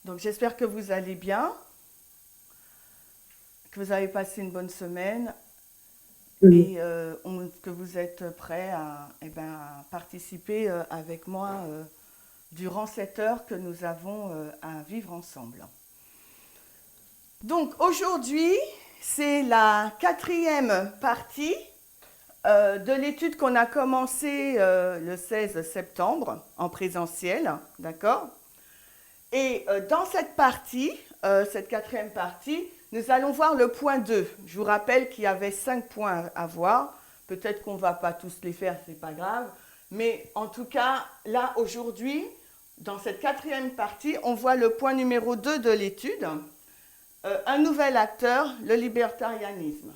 Donc j'espère que vous allez bien, que vous avez passé une bonne semaine et que vous êtes prêts à participer avec moi durant cette heure que nous avons à vivre ensemble. Donc aujourd'hui, c'est la 4e partie de l'étude qu'on a commencée le 16 septembre en présentiel, d'accord ? Et dans cette partie, cette 4e partie, nous allons voir le point 2. Je vous rappelle qu'il y avait 5 points à voir. Peut-être qu'on ne va pas tous les faire, ce n'est pas grave. Mais en tout cas, là, aujourd'hui, dans cette 4e partie, on voit le point numéro 2 de l'étude. Un nouvel acteur, le libertarianisme.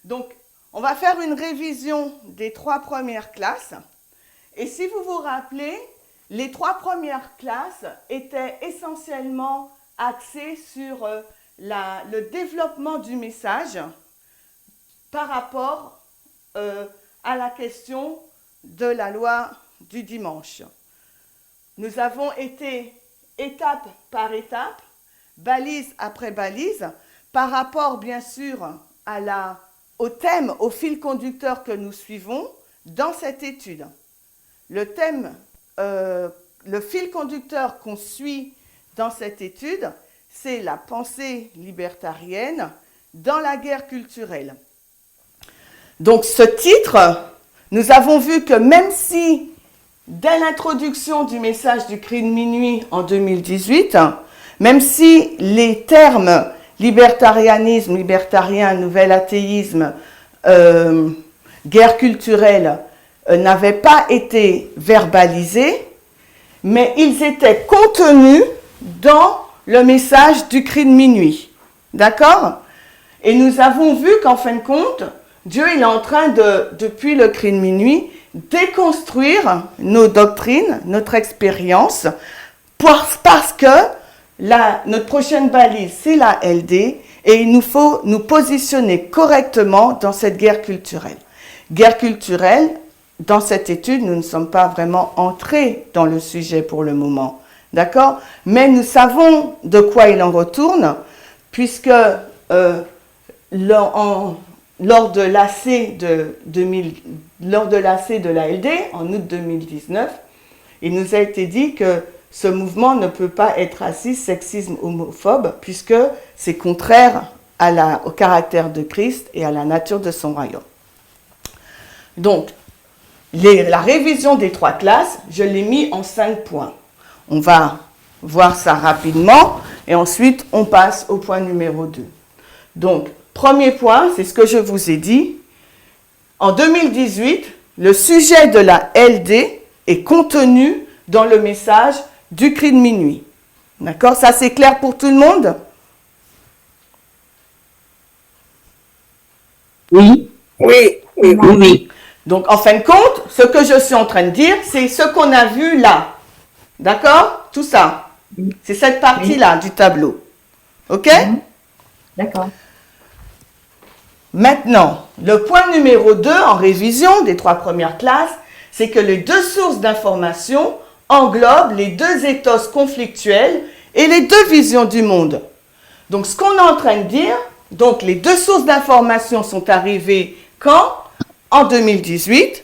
Donc, on va faire une révision des 3 premières classes. Et si vous vous rappelez, les 3 premières classes étaient essentiellement axées sur le développement du message par rapport à la question de la loi du dimanche. Nous avons été étape par étape, balise après balise, par rapport bien sûr au thème, au fil conducteur que nous suivons dans cette étude. Le fil conducteur qu'on suit dans cette étude, c'est la pensée libertarienne dans la guerre culturelle. Donc ce titre, nous avons vu que même si, dès l'introduction du message du cri de minuit en 2018, même si les termes libertarianisme, libertarien, nouvel athéisme, guerre culturelle, n'avaient pas été verbalisés, mais ils étaient contenus dans le message du cri de minuit. D'accord ? Et nous avons vu qu'en fin de compte, Dieu il est en train depuis le cri de minuit, déconstruire nos doctrines, notre expérience, parce que notre prochaine balise, c'est la LD, et il nous faut nous positionner correctement dans cette guerre culturelle. Guerre culturelle, dans cette étude, nous ne sommes pas vraiment entrés dans le sujet pour le moment, d'accord ? Mais nous savons de quoi il en retourne, puisque lors de l'AC de la LD, en août 2019, il nous a été dit que ce mouvement ne peut pas être raciste, sexisme, homophobe, puisque c'est contraire au caractère de Christ et à la nature de son royaume. Donc, la révision des 3 classes, je l'ai mis en 5 points. On va voir ça rapidement et ensuite on passe au point numéro 2. Donc, premier point, c'est ce que je vous ai dit. En 2018, le sujet de la LD est contenu dans le message du cri de minuit. D'accord ? Ça, c'est clair pour tout le monde ? Oui. Oui. Oui. Oui. Oui. Donc, en fin de compte, ce que je suis en train de dire, c'est ce qu'on a vu là. D'accord ? Tout ça. C'est cette partie-là du tableau. OK ? D'accord. Maintenant, le point numéro 2 en révision des 3 premières classes, c'est que les 2 sources d'information englobent les 2 ethos conflictuels et les 2 visions du monde. Donc, ce qu'on est en train de dire, donc les 2 sources d'information sont arrivées quand ? En 2018,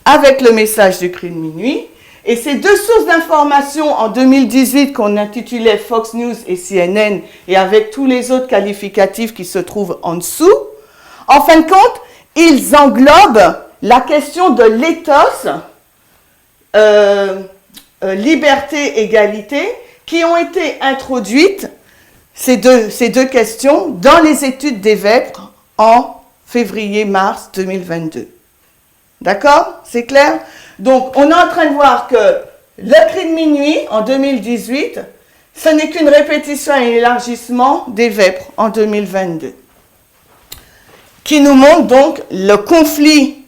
avec le message du cri de minuit. Et ces 2 sources d'information en 2018 qu'on intitulait Fox News et CNN, et avec tous les autres qualificatifs qui se trouvent en dessous, en fin de compte, ils englobent la question de l'éthos, liberté, égalité, qui ont été introduites, ces deux questions, dans les études des Vêpres en février-mars 2022. D'accord ? C'est clair ? Donc, on est en train de voir que le cri de minuit, en 2018, ce n'est qu'une répétition et un élargissement des Vêpres en 2022. Qui nous montre donc le conflit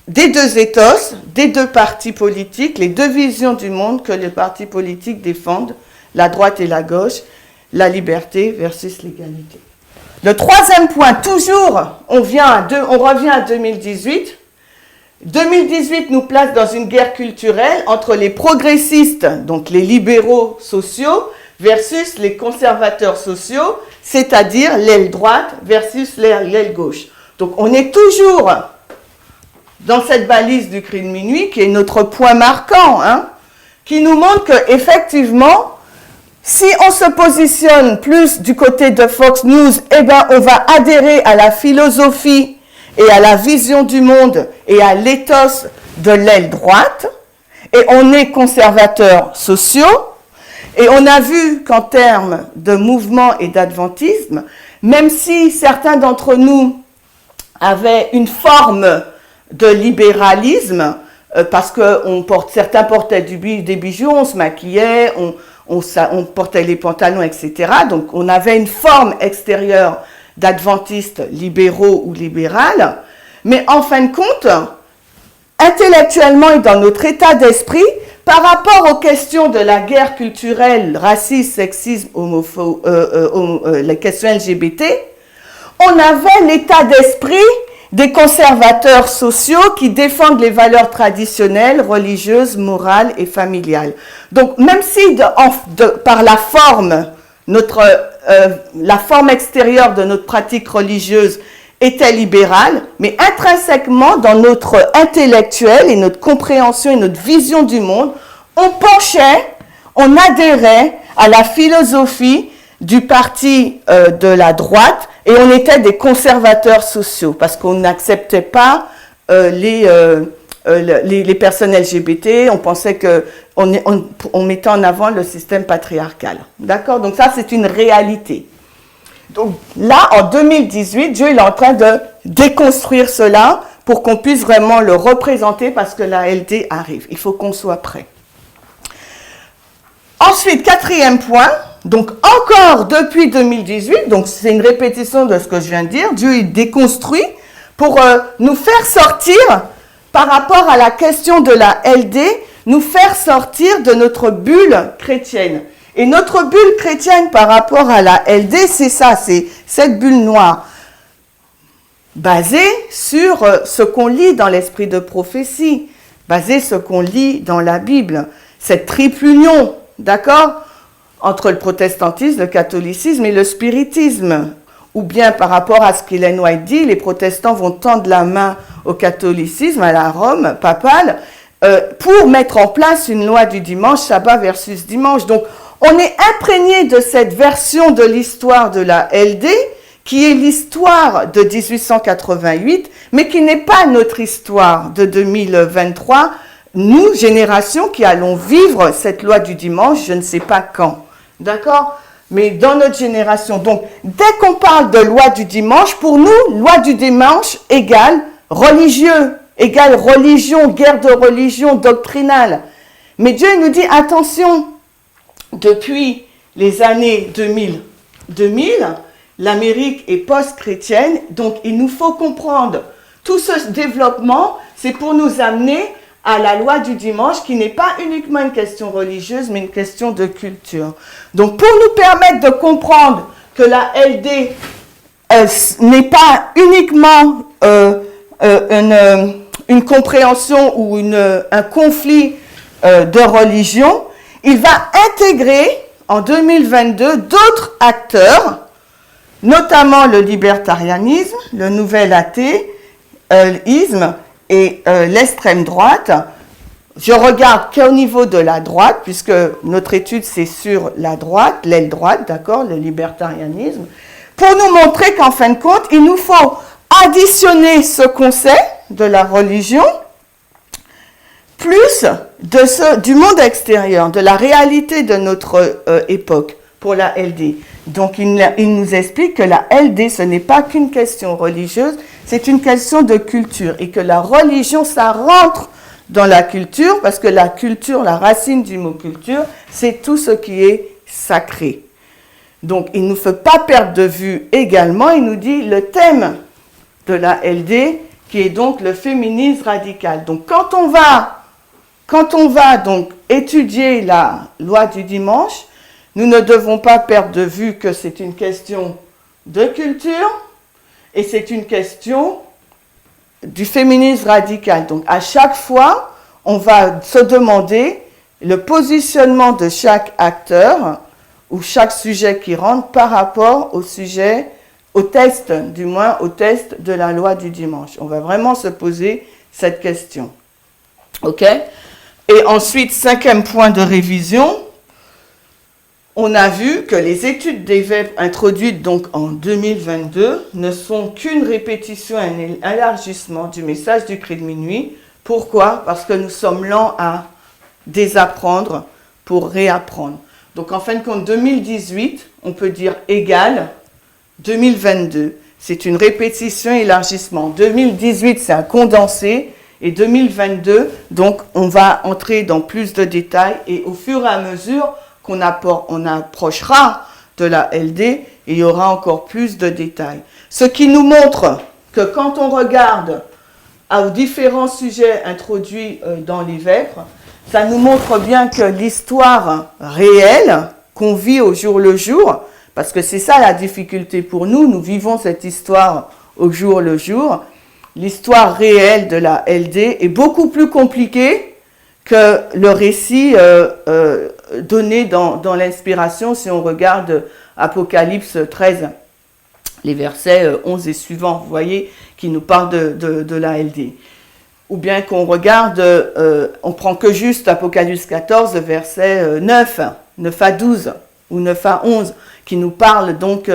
des deux ethos, des deux partis politiques, les deux visions du monde que les partis politiques défendent, la droite et la gauche, la liberté versus l'égalité. Le troisième point, toujours, on revient à 2018. 2018 nous place dans une guerre culturelle entre les progressistes, donc les libéraux sociaux, versus les conservateurs sociaux, c'est-à-dire l'aile droite versus l'aile gauche. Donc on est toujours dans cette balise du cri de minuit, qui est notre point marquant, hein, qui nous montre qu'effectivement, si on se positionne plus du côté de Fox News, eh ben, on va adhérer à la philosophie et à la vision du monde et à l'éthos de l'aile droite, et on est conservateurs sociaux, et on a vu qu'en termes de mouvement et d'adventisme, même si certains d'entre nous avaient une forme de libéralisme, parce que certains portaient des bijoux, on se maquillait, on portait les pantalons, etc. Donc on avait une forme extérieure d'adventistes libéraux ou libérales, mais en fin de compte, intellectuellement et dans notre état d'esprit, par rapport aux questions de la guerre culturelle, racisme, sexisme, les questions LGBT, on avait l'état d'esprit des conservateurs sociaux qui défendent les valeurs traditionnelles, religieuses, morales et familiales. Donc, même si par la forme, la forme extérieure de notre pratique religieuse était libérale, mais intrinsèquement, dans notre intellectuel et notre compréhension et notre vision du monde, on penchait, on adhérait à la philosophie du parti de la droite, et on était des conservateurs sociaux, parce qu'on n'acceptait pas les personnes LGBT, on pensait qu'on mettait en avant le système patriarcal. D'accord? Donc ça, c'est une réalité. Donc là, en 2018, Dieu est en train de déconstruire cela pour qu'on puisse vraiment le représenter, parce que la LD arrive. Il faut qu'on soit prêt. Ensuite, quatrième point, donc encore depuis 2018, donc c'est une répétition de ce que je viens de dire, Dieu est déconstruit pour nous faire sortir, par rapport à la question de la LD, nous faire sortir de notre bulle chrétienne. Et notre bulle chrétienne par rapport à la LD, c'est ça, c'est cette bulle noire, basée sur ce qu'on lit dans l'esprit de prophétie, basée sur ce qu'on lit dans la Bible, cette triple union, d'accord, entre le protestantisme, le catholicisme et le spiritisme. Ou bien par rapport à ce qu'Ellen White dit, les protestants vont tendre la main au catholicisme, à la Rome papale, pour mettre en place une loi du dimanche, sabbat versus dimanche. Donc, on est imprégné de cette version de l'histoire de la LD, qui est l'histoire de 1888, mais qui n'est pas notre histoire de 2023, nous, génération qui allons vivre cette loi du dimanche, je ne sais pas quand. D'accord? Mais dans notre génération. Donc, dès qu'on parle de loi du dimanche, pour nous, loi du dimanche égale religieux, égale religion, guerre de religion doctrinale. Mais Dieu nous dit, attention, depuis les années 2000, l'Amérique est post-chrétienne, donc il nous faut comprendre tout ce développement, c'est pour nous amener à la loi du dimanche, qui n'est pas uniquement une question religieuse, mais une question de culture. Donc, pour nous permettre de comprendre que la LD n'est pas uniquement une compréhension ou un conflit de religion, il va intégrer en 2022 d'autres acteurs, notamment le libertarianisme, le nouvel athéisme, et l'extrême droite. Je regarde qu'au niveau de la droite, puisque notre étude c'est sur la droite, l'aile droite, d'accord, le libertarianisme, pour nous montrer qu'en fin de compte, il nous faut additionner ce qu'on sait de la religion, plus du monde extérieur, de la réalité de notre époque pour la LD. Donc il nous explique que la LD, ce n'est pas qu'une question religieuse, c'est une question de culture, et que la religion, ça rentre dans la culture, parce que la culture, la racine du mot culture, c'est tout ce qui est sacré. Donc, il ne nous fait pas perdre de vue également, il nous dit le thème de la LD, qui est donc le féminisme radical. Donc quand on va donc étudier la loi du dimanche, nous ne devons pas perdre de vue que c'est une question de culture et c'est une question du féminisme radical. Donc à chaque fois, on va se demander le positionnement de chaque acteur ou chaque sujet qui rentre par rapport au sujet, au test, du moins au test de la loi du dimanche. On va vraiment se poser cette question. OK ? Et ensuite, 5e point de révision, on a vu que les études des vêpres introduites donc en 2022 ne sont qu'une répétition et un élargissement du message du cri de minuit. Pourquoi ? Parce que nous sommes lents à désapprendre pour réapprendre. Donc en fin de compte, 2018, on peut dire égal 2022. C'est une répétition et élargissement. 2018, c'est un condensé. Et 2022, donc on va entrer dans plus de détails. Et au fur et à mesure qu'on approchera de la LD, il y aura encore plus de détails. Ce qui nous montre que quand on regarde aux différents sujets introduits dans les vêpres, ça nous montre bien que l'histoire réelle qu'on vit au jour le jour, parce que c'est ça la difficulté pour nous, nous vivons cette histoire au jour le jour, l'histoire réelle de la LD est beaucoup plus compliquée que le récit donné dans l'inspiration si on regarde Apocalypse 13, les versets 11 et suivants, vous voyez, qui nous parlent de la LD. Ou bien qu'on regarde, on prend que juste Apocalypse 14, verset 9 à 12 ou 9 à 11, qui nous parle donc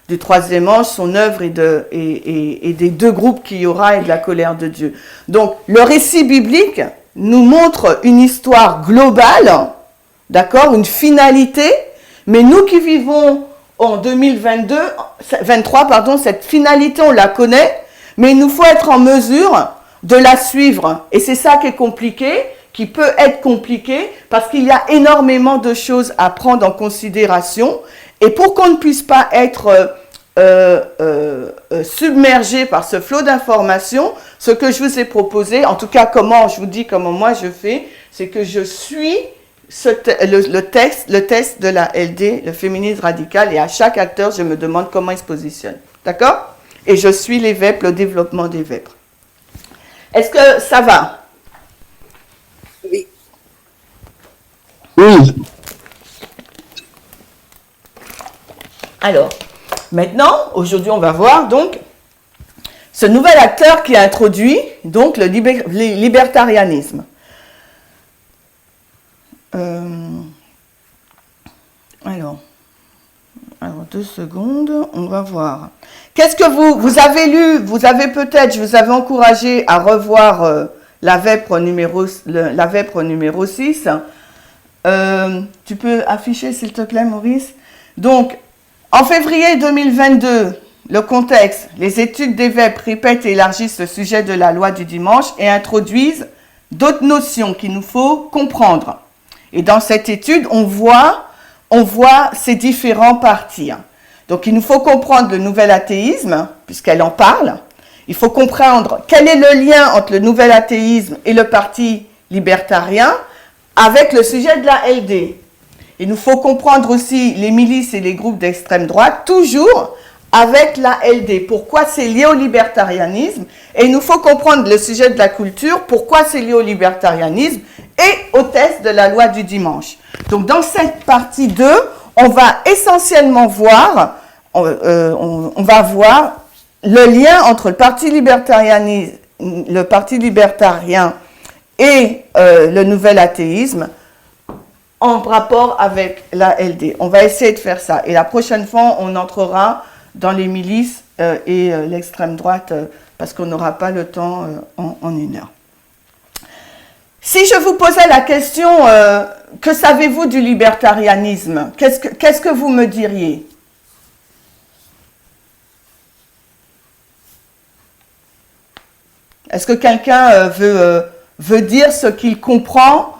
du troisième ange, son œuvre et des deux groupes qu'il y aura et de la colère de Dieu. Donc, le récit biblique nous montre une histoire globale, d'accord, une finalité, mais nous qui vivons en 2023, cette finalité, on la connaît, mais il nous faut être en mesure de la suivre. Et c'est ça qui est compliqué, qui peut être compliqué, parce qu'il y a énormément de choses à prendre en considération. Et pour qu'on ne puisse pas être submergé par ce flot d'informations, ce que je vous ai proposé, en tout cas je vous dis comment moi je fais, c'est que je suis le test de la LD, le féminisme radical, et à chaque acteur, je me demande comment il se positionne. D'accord ? Et je suis les vêpres, le développement des vêpres. Est-ce que ça va ? Oui. Oui. Alors, maintenant, aujourd'hui, on va voir donc ce nouvel acteur qui a introduit donc le libertarianisme. Alors 2 secondes, on va voir. Qu'est-ce que vous avez lu, vous avez encouragé à revoir la vêpre numéro 6. Tu peux afficher s'il te plaît, Maurice. Donc, en février 2022, le contexte, les études des vêpres répètent et élargissent le sujet de la loi du dimanche et introduisent d'autres notions qu'il nous faut comprendre. Et dans cette étude, on voit ces différents partis. Donc, il nous faut comprendre le nouvel athéisme, puisqu'elle en parle. Il faut comprendre quel est le lien entre le nouvel athéisme et le parti libertarien avec le sujet de la LD. Il nous faut comprendre aussi les milices et les groupes d'extrême droite, toujours avec la LD. Pourquoi c'est lié au libertarianisme? Et il nous faut comprendre le sujet de la culture, pourquoi c'est lié au libertarianisme et au test de la loi du dimanche. Donc, dans cette partie 2, on va essentiellement voir, on va voir le lien entre le parti libertarien et le nouvel athéisme en rapport avec la LD. On va essayer de faire ça. Et la prochaine fois, on entrera dans les milices et l'extrême droite parce qu'on n'aura pas le temps en 1 heure. Si je vous posais la question, que savez-vous du libertarianisme? Qu'est-ce que vous me diriez? Est-ce que quelqu'un veut dire ce qu'il comprend?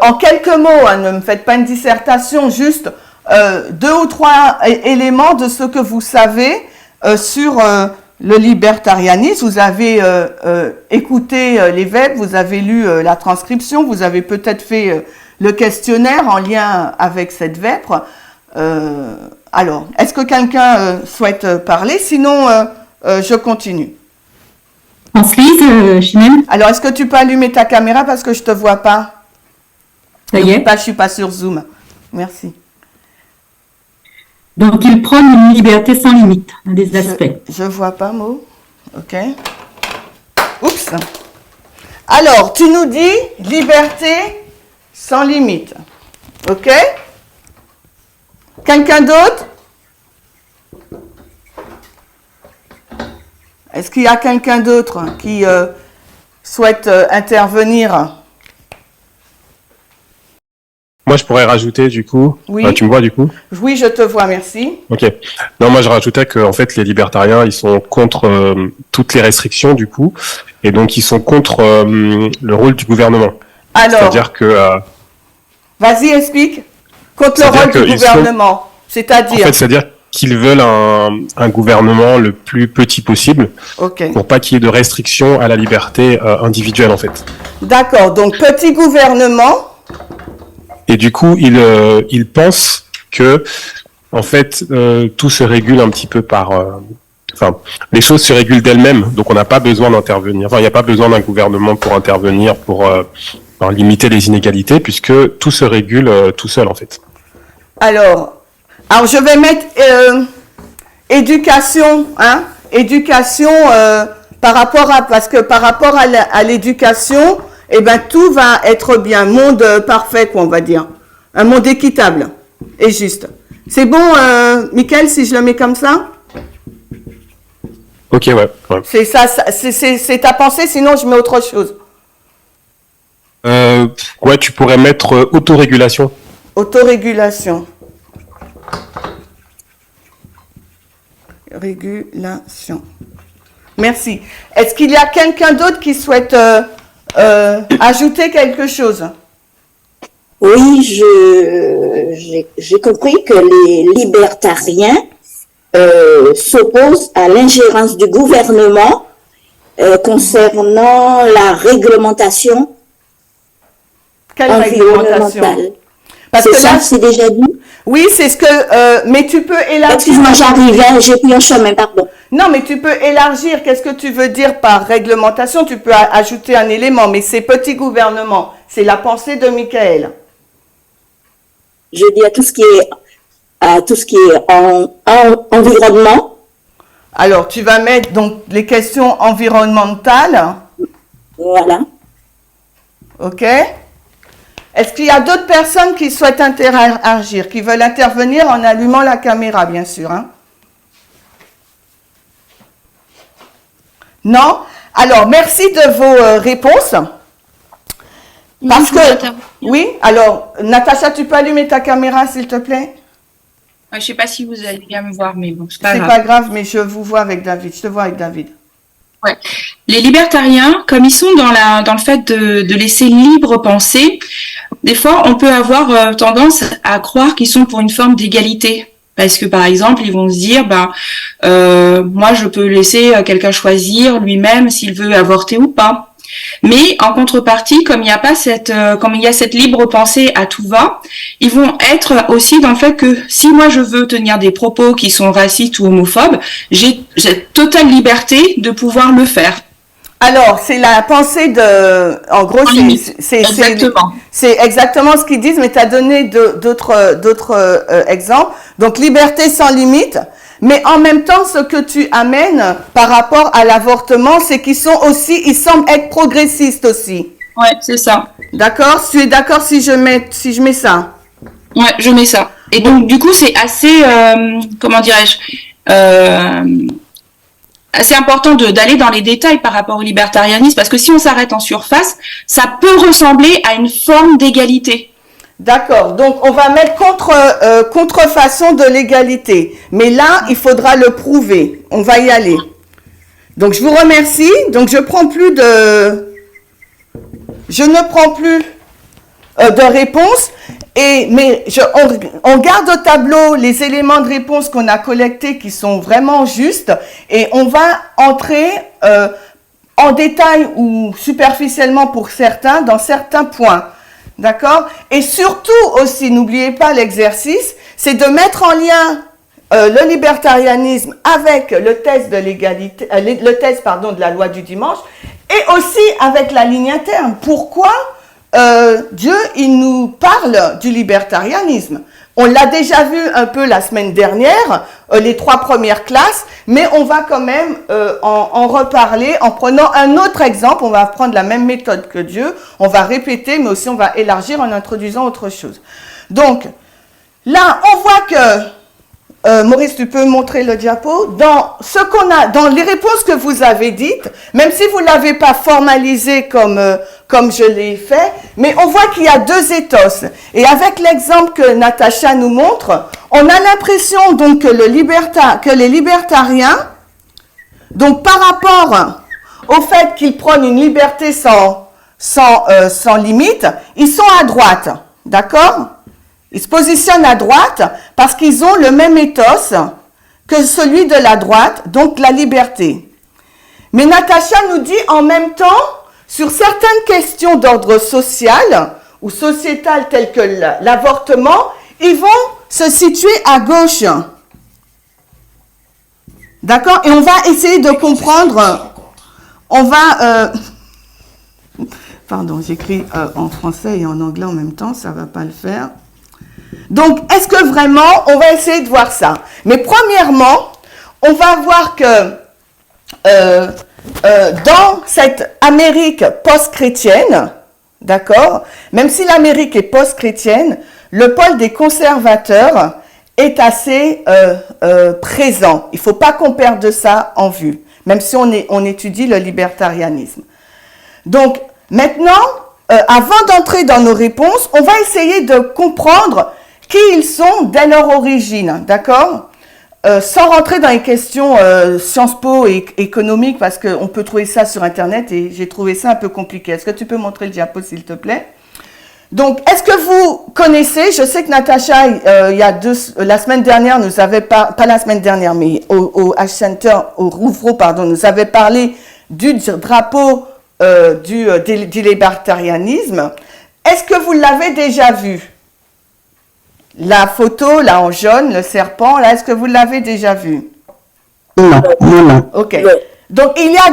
En quelques mots, hein, ne me faites pas une dissertation, juste 2 ou 3 éléments de ce que vous savez sur le libertarianisme, vous avez écouté les vêpres, vous avez lu la transcription, vous avez peut-être fait le questionnaire en lien avec cette vêpre. Alors, est-ce que quelqu'un souhaite parler? Sinon, je continue. Anne-Lise, Chimène. Alors, est-ce que tu peux allumer ta caméra parce que je te vois pas? Ça y est. Je suis pas sur Zoom. Merci. Donc, il prône une liberté sans limite, un des aspects. Je vois pas, Mo. Ok. Oups. Alors, tu nous dis liberté sans limite. Ok? Quelqu'un d'autre? Est-ce qu'il y a quelqu'un d'autre qui souhaite intervenir? Moi, je pourrais rajouter du coup. Oui. Tu me vois du coup? Oui, je te vois, merci. Ok. Non, moi, je rajoutais que en fait, les libertariens, ils sont contre toutes les restrictions du coup, et donc ils sont contre le rôle du gouvernement. Alors, c'est-à-dire que. Vas-y, explique. Contre le rôle du gouvernement, c'est-à-dire. En fait, c'est-à-dire qu'ils veulent un gouvernement le plus petit possible, pour pas qu'il y ait de restrictions à la liberté individuelle en fait. D'accord. Donc petit gouvernement. Et du coup, ils pensent que, en fait, tout se régule un petit peu par... les choses se régulent d'elles-mêmes, donc on n'a pas besoin d'intervenir. Enfin, il n'y a pas besoin d'un gouvernement pour intervenir, pour limiter les inégalités, puisque tout se régule tout seul, en fait. Alors je vais mettre éducation, hein, éducation parce que par rapport à l'éducation, eh ben, tout va être bien. Monde parfait, quoi, on va dire. Un monde équitable et juste. C'est bon, Mickaël, si je le mets comme ça? Ok, ouais. C'est ça, c'est ta pensée, sinon je mets autre chose. Ouais, tu pourrais mettre autorégulation. Autorégulation. Régulation. Merci. Est-ce qu'il y a quelqu'un d'autre qui souhaite... ajouter quelque chose? Oui, j'ai compris que les libertariens s'opposent à l'ingérence du gouvernement concernant la réglementation environnementale. Parce que là, c'est déjà dit. Oui, c'est ce que... mais tu peux élargir... Excuse-moi, j'arrive, j'ai pris un chemin, pardon. Non, mais tu peux élargir. Qu'est-ce que tu veux dire par réglementation? Tu peux ajouter un élément, mais c'est petit gouvernement. C'est la pensée de Mickaël. Je dis à tout ce qui est environnement. Alors, tu vas mettre donc les questions environnementales. Voilà. OK. Est-ce qu'il y a d'autres personnes qui souhaitent interagir, qui veulent intervenir en allumant la caméra, bien sûr, hein? Non? Alors, merci de vos réponses. Parce que... Oui, alors, Natacha, tu peux allumer ta caméra, s'il te plaît? Je ne sais pas si vous allez bien me voir, mais bon, c'est pas grave. C'est pas grave, mais je vous vois avec David. Je te vois avec David. Ouais. Les libertariens, comme ils sont dans le fait de laisser libre penser, des fois, on peut avoir tendance à croire qu'ils sont pour une forme d'égalité. Parce que, par exemple, ils vont se dire, moi, je peux laisser quelqu'un choisir lui-même s'il veut avorter ou pas. Mais en contrepartie, comme il y a cette libre pensée à tout va, ils vont être aussi dans le fait que si moi je veux tenir des propos qui sont racistes ou homophobes, j'ai cette totale liberté de pouvoir le faire. Alors, c'est la pensée de... En gros, c'est exactement ce qu'ils disent, mais tu as donné d'autres exemples. Donc, liberté sans limite. Mais en même temps, ce que tu amènes par rapport à l'avortement, c'est qu'ils semblent être progressistes aussi. Ouais, c'est ça. D'accord? Tu es d'accord si je mets ça? Ouais, je mets ça. Et donc, du coup, c'est assez, comment dirais-je, assez important d'aller dans les détails par rapport au libertarianisme, parce que si on s'arrête en surface, ça peut ressembler à une forme d'égalité. D'accord, donc on va mettre contrefaçon de l'égalité. Mais là, il faudra le prouver. On va y aller. Donc je vous remercie. Donc je ne prends plus de réponses. On garde au tableau les éléments de réponse qu'on a collectés qui sont vraiment justes et on va entrer en détail ou superficiellement pour certains dans certains points. D'accord? Et surtout aussi, n'oubliez pas l'exercice, c'est de mettre en lien le libertarianisme avec le test de l'égalité, de la loi du dimanche et aussi avec la ligne interne. Pourquoi Dieu, il nous parle du libertarianisme. On l'a déjà vu un peu la semaine dernière, les 3 premières classes, mais on va quand même en reparler en prenant un autre exemple. On va prendre la même méthode que Dieu, on va répéter, mais aussi on va élargir en introduisant autre chose. Donc, là, on voit que Maurice, tu peux montrer le diapo. Dans les réponses que vous avez dites, même si vous ne l'avez pas formalisé comme je l'ai fait, mais on voit qu'il y a 2 ethos. Et avec l'exemple que Natacha nous montre, on a l'impression donc que les libertariens, donc par rapport au fait qu'ils prennent une liberté sans limite, ils sont à droite, d'accord ? Ils se positionnent à droite parce qu'ils ont le même ethos que celui de la droite, donc la liberté. Mais Natacha nous dit en même temps, sur certaines questions d'ordre social ou sociétal telles que l'avortement, ils vont se situer à gauche. D'accord? Et on va essayer de comprendre. On va... Pardon, j'écris en français et en anglais en même temps, ça ne va pas le faire. Donc, est-ce que vraiment, on va essayer de voir ça. Mais premièrement, on va voir que dans cette Amérique post-chrétienne, d'accord, même si l'Amérique est post-chrétienne, le pôle des conservateurs est assez présent. Il ne faut pas qu'on perde ça en vue, même si on étudie le libertarianisme. Donc, maintenant, avant d'entrer dans nos réponses, on va essayer de comprendre qui ils sont dès leur origine, d'accord? Sans rentrer dans les questions Sciences Po et économiques, parce qu'on peut trouver ça sur Internet et j'ai trouvé ça un peu compliqué. Est-ce que tu peux montrer le diapo, s'il te plaît? Donc, est-ce que vous connaissez, je sais que Natacha, la semaine dernière, nous avait pas la semaine dernière, mais au H-Center, au Rouvreau, pardon, nous avait parlé du drapeau du libertarianisme. Est-ce que vous l'avez déjà vu? La photo, là, en jaune, le serpent, là, est-ce que vous l'avez déjà vu? Non. Ok. Donc, il y a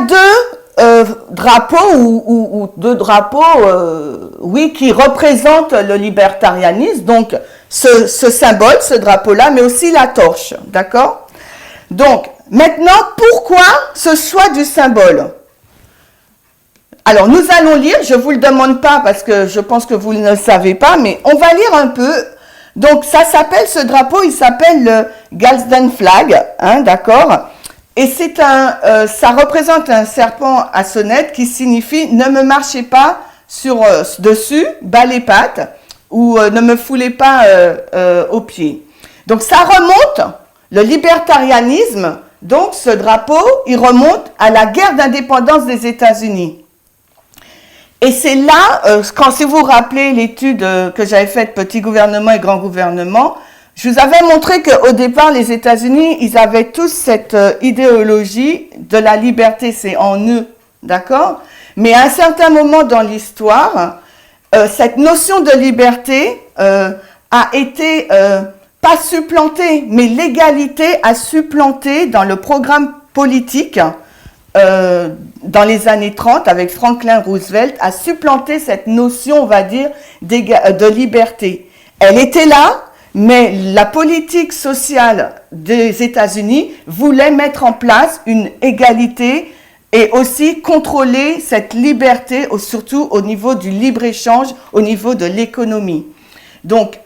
2 drapeaux ou 2 drapeaux, oui, qui représentent le libertarianisme. Donc, ce symbole, ce drapeau-là, mais aussi la torche, d'accord? Donc, maintenant, pourquoi ce choix du symbole? Alors, nous allons lire, je ne vous le demande pas parce que je pense que vous ne le savez pas, mais on va lire un peu. Donc, ce drapeau, il s'appelle le Gadsden Flag, hein, d'accord? Et ça représente un serpent à sonnette qui signifie « ne me marchez pas dessus, bas les pattes, ou ne me foulez pas aux pieds ». Donc, ça remonte, le libertarianisme, donc ce drapeau, il remonte à la guerre d'indépendance des États-Unis. Et c'est là, si vous vous rappelez l'étude que j'avais faite, Petit gouvernement et grand gouvernement, je vous avais montré qu'au départ, les États-Unis, ils avaient tous cette idéologie de la liberté, c'est en eux, d'accord? Mais à un certain moment dans l'histoire, cette notion de liberté a été pas supplantée, mais l'égalité a supplanté dans le programme politique dans les années 30, avec Franklin Roosevelt, a supplanté cette notion, on va dire, de liberté. Elle était là, mais la politique sociale des États-Unis voulait mettre en place une égalité et aussi contrôler cette liberté, surtout au niveau du libre-échange, au niveau de l'économie. Donc,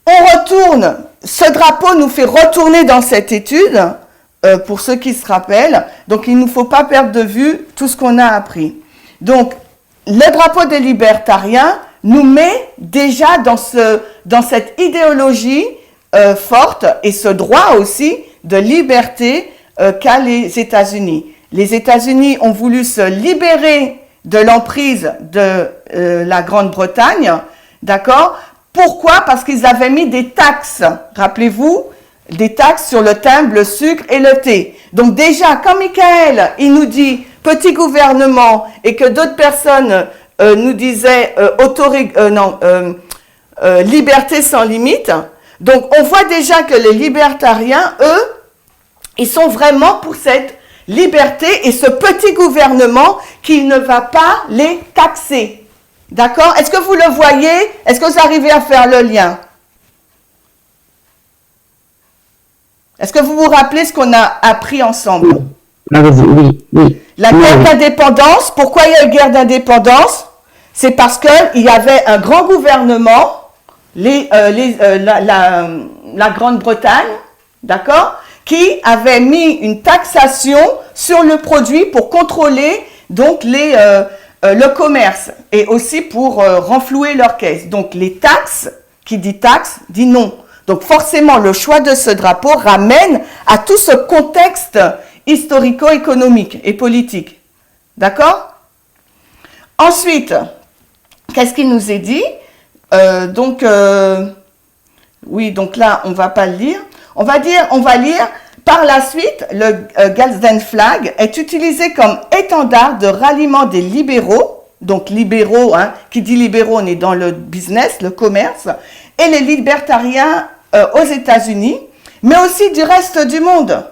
on retourne, ce drapeau nous fait retourner dans cette étude, pour ceux qui se rappellent. Donc, il ne faut pas perdre de vue tout ce qu'on a appris. Donc, le drapeau des libertariens nous met déjà dans cette idéologie forte et ce droit aussi de liberté qu'a les États-Unis. Les États-Unis ont voulu se libérer de l'emprise de la Grande-Bretagne, d'accord, Pourquoi? Parce qu'ils avaient mis des taxes, rappelez-vous, des taxes sur le timbre, le sucre et le thé. Donc déjà, quand Michael, il nous dit petit gouvernement et que d'autres personnes nous disaient liberté sans limite, donc on voit déjà que les libertariens, eux, ils sont vraiment pour cette liberté et ce petit gouvernement qui ne va pas les taxer. D'accord? Est-ce que vous le voyez? Est-ce que vous arrivez à faire le lien? Est-ce que vous vous rappelez ce qu'on a appris ensemble? Oui. La guerre d'indépendance, pourquoi il y a eu guerre d'indépendance? C'est parce qu'il y avait un grand gouvernement, la Grande-Bretagne, d'accord, qui avait mis une taxation sur le produit pour contrôler donc le commerce et aussi pour renflouer leur caisse. Donc les taxes, qui dit taxe, dit non. Donc forcément, le choix de ce drapeau ramène à tout ce contexte historico-économique et politique. D'accord? Ensuite, qu'est-ce qu'il nous est dit? Donc là, on ne va pas le lire. On va lire, par la suite, le Gadsden Flag est utilisé comme étendard de ralliement des libéraux. Donc libéraux, qui dit libéraux, on est dans le business, le commerce, et les libertariens aux États-Unis, mais aussi du reste du monde.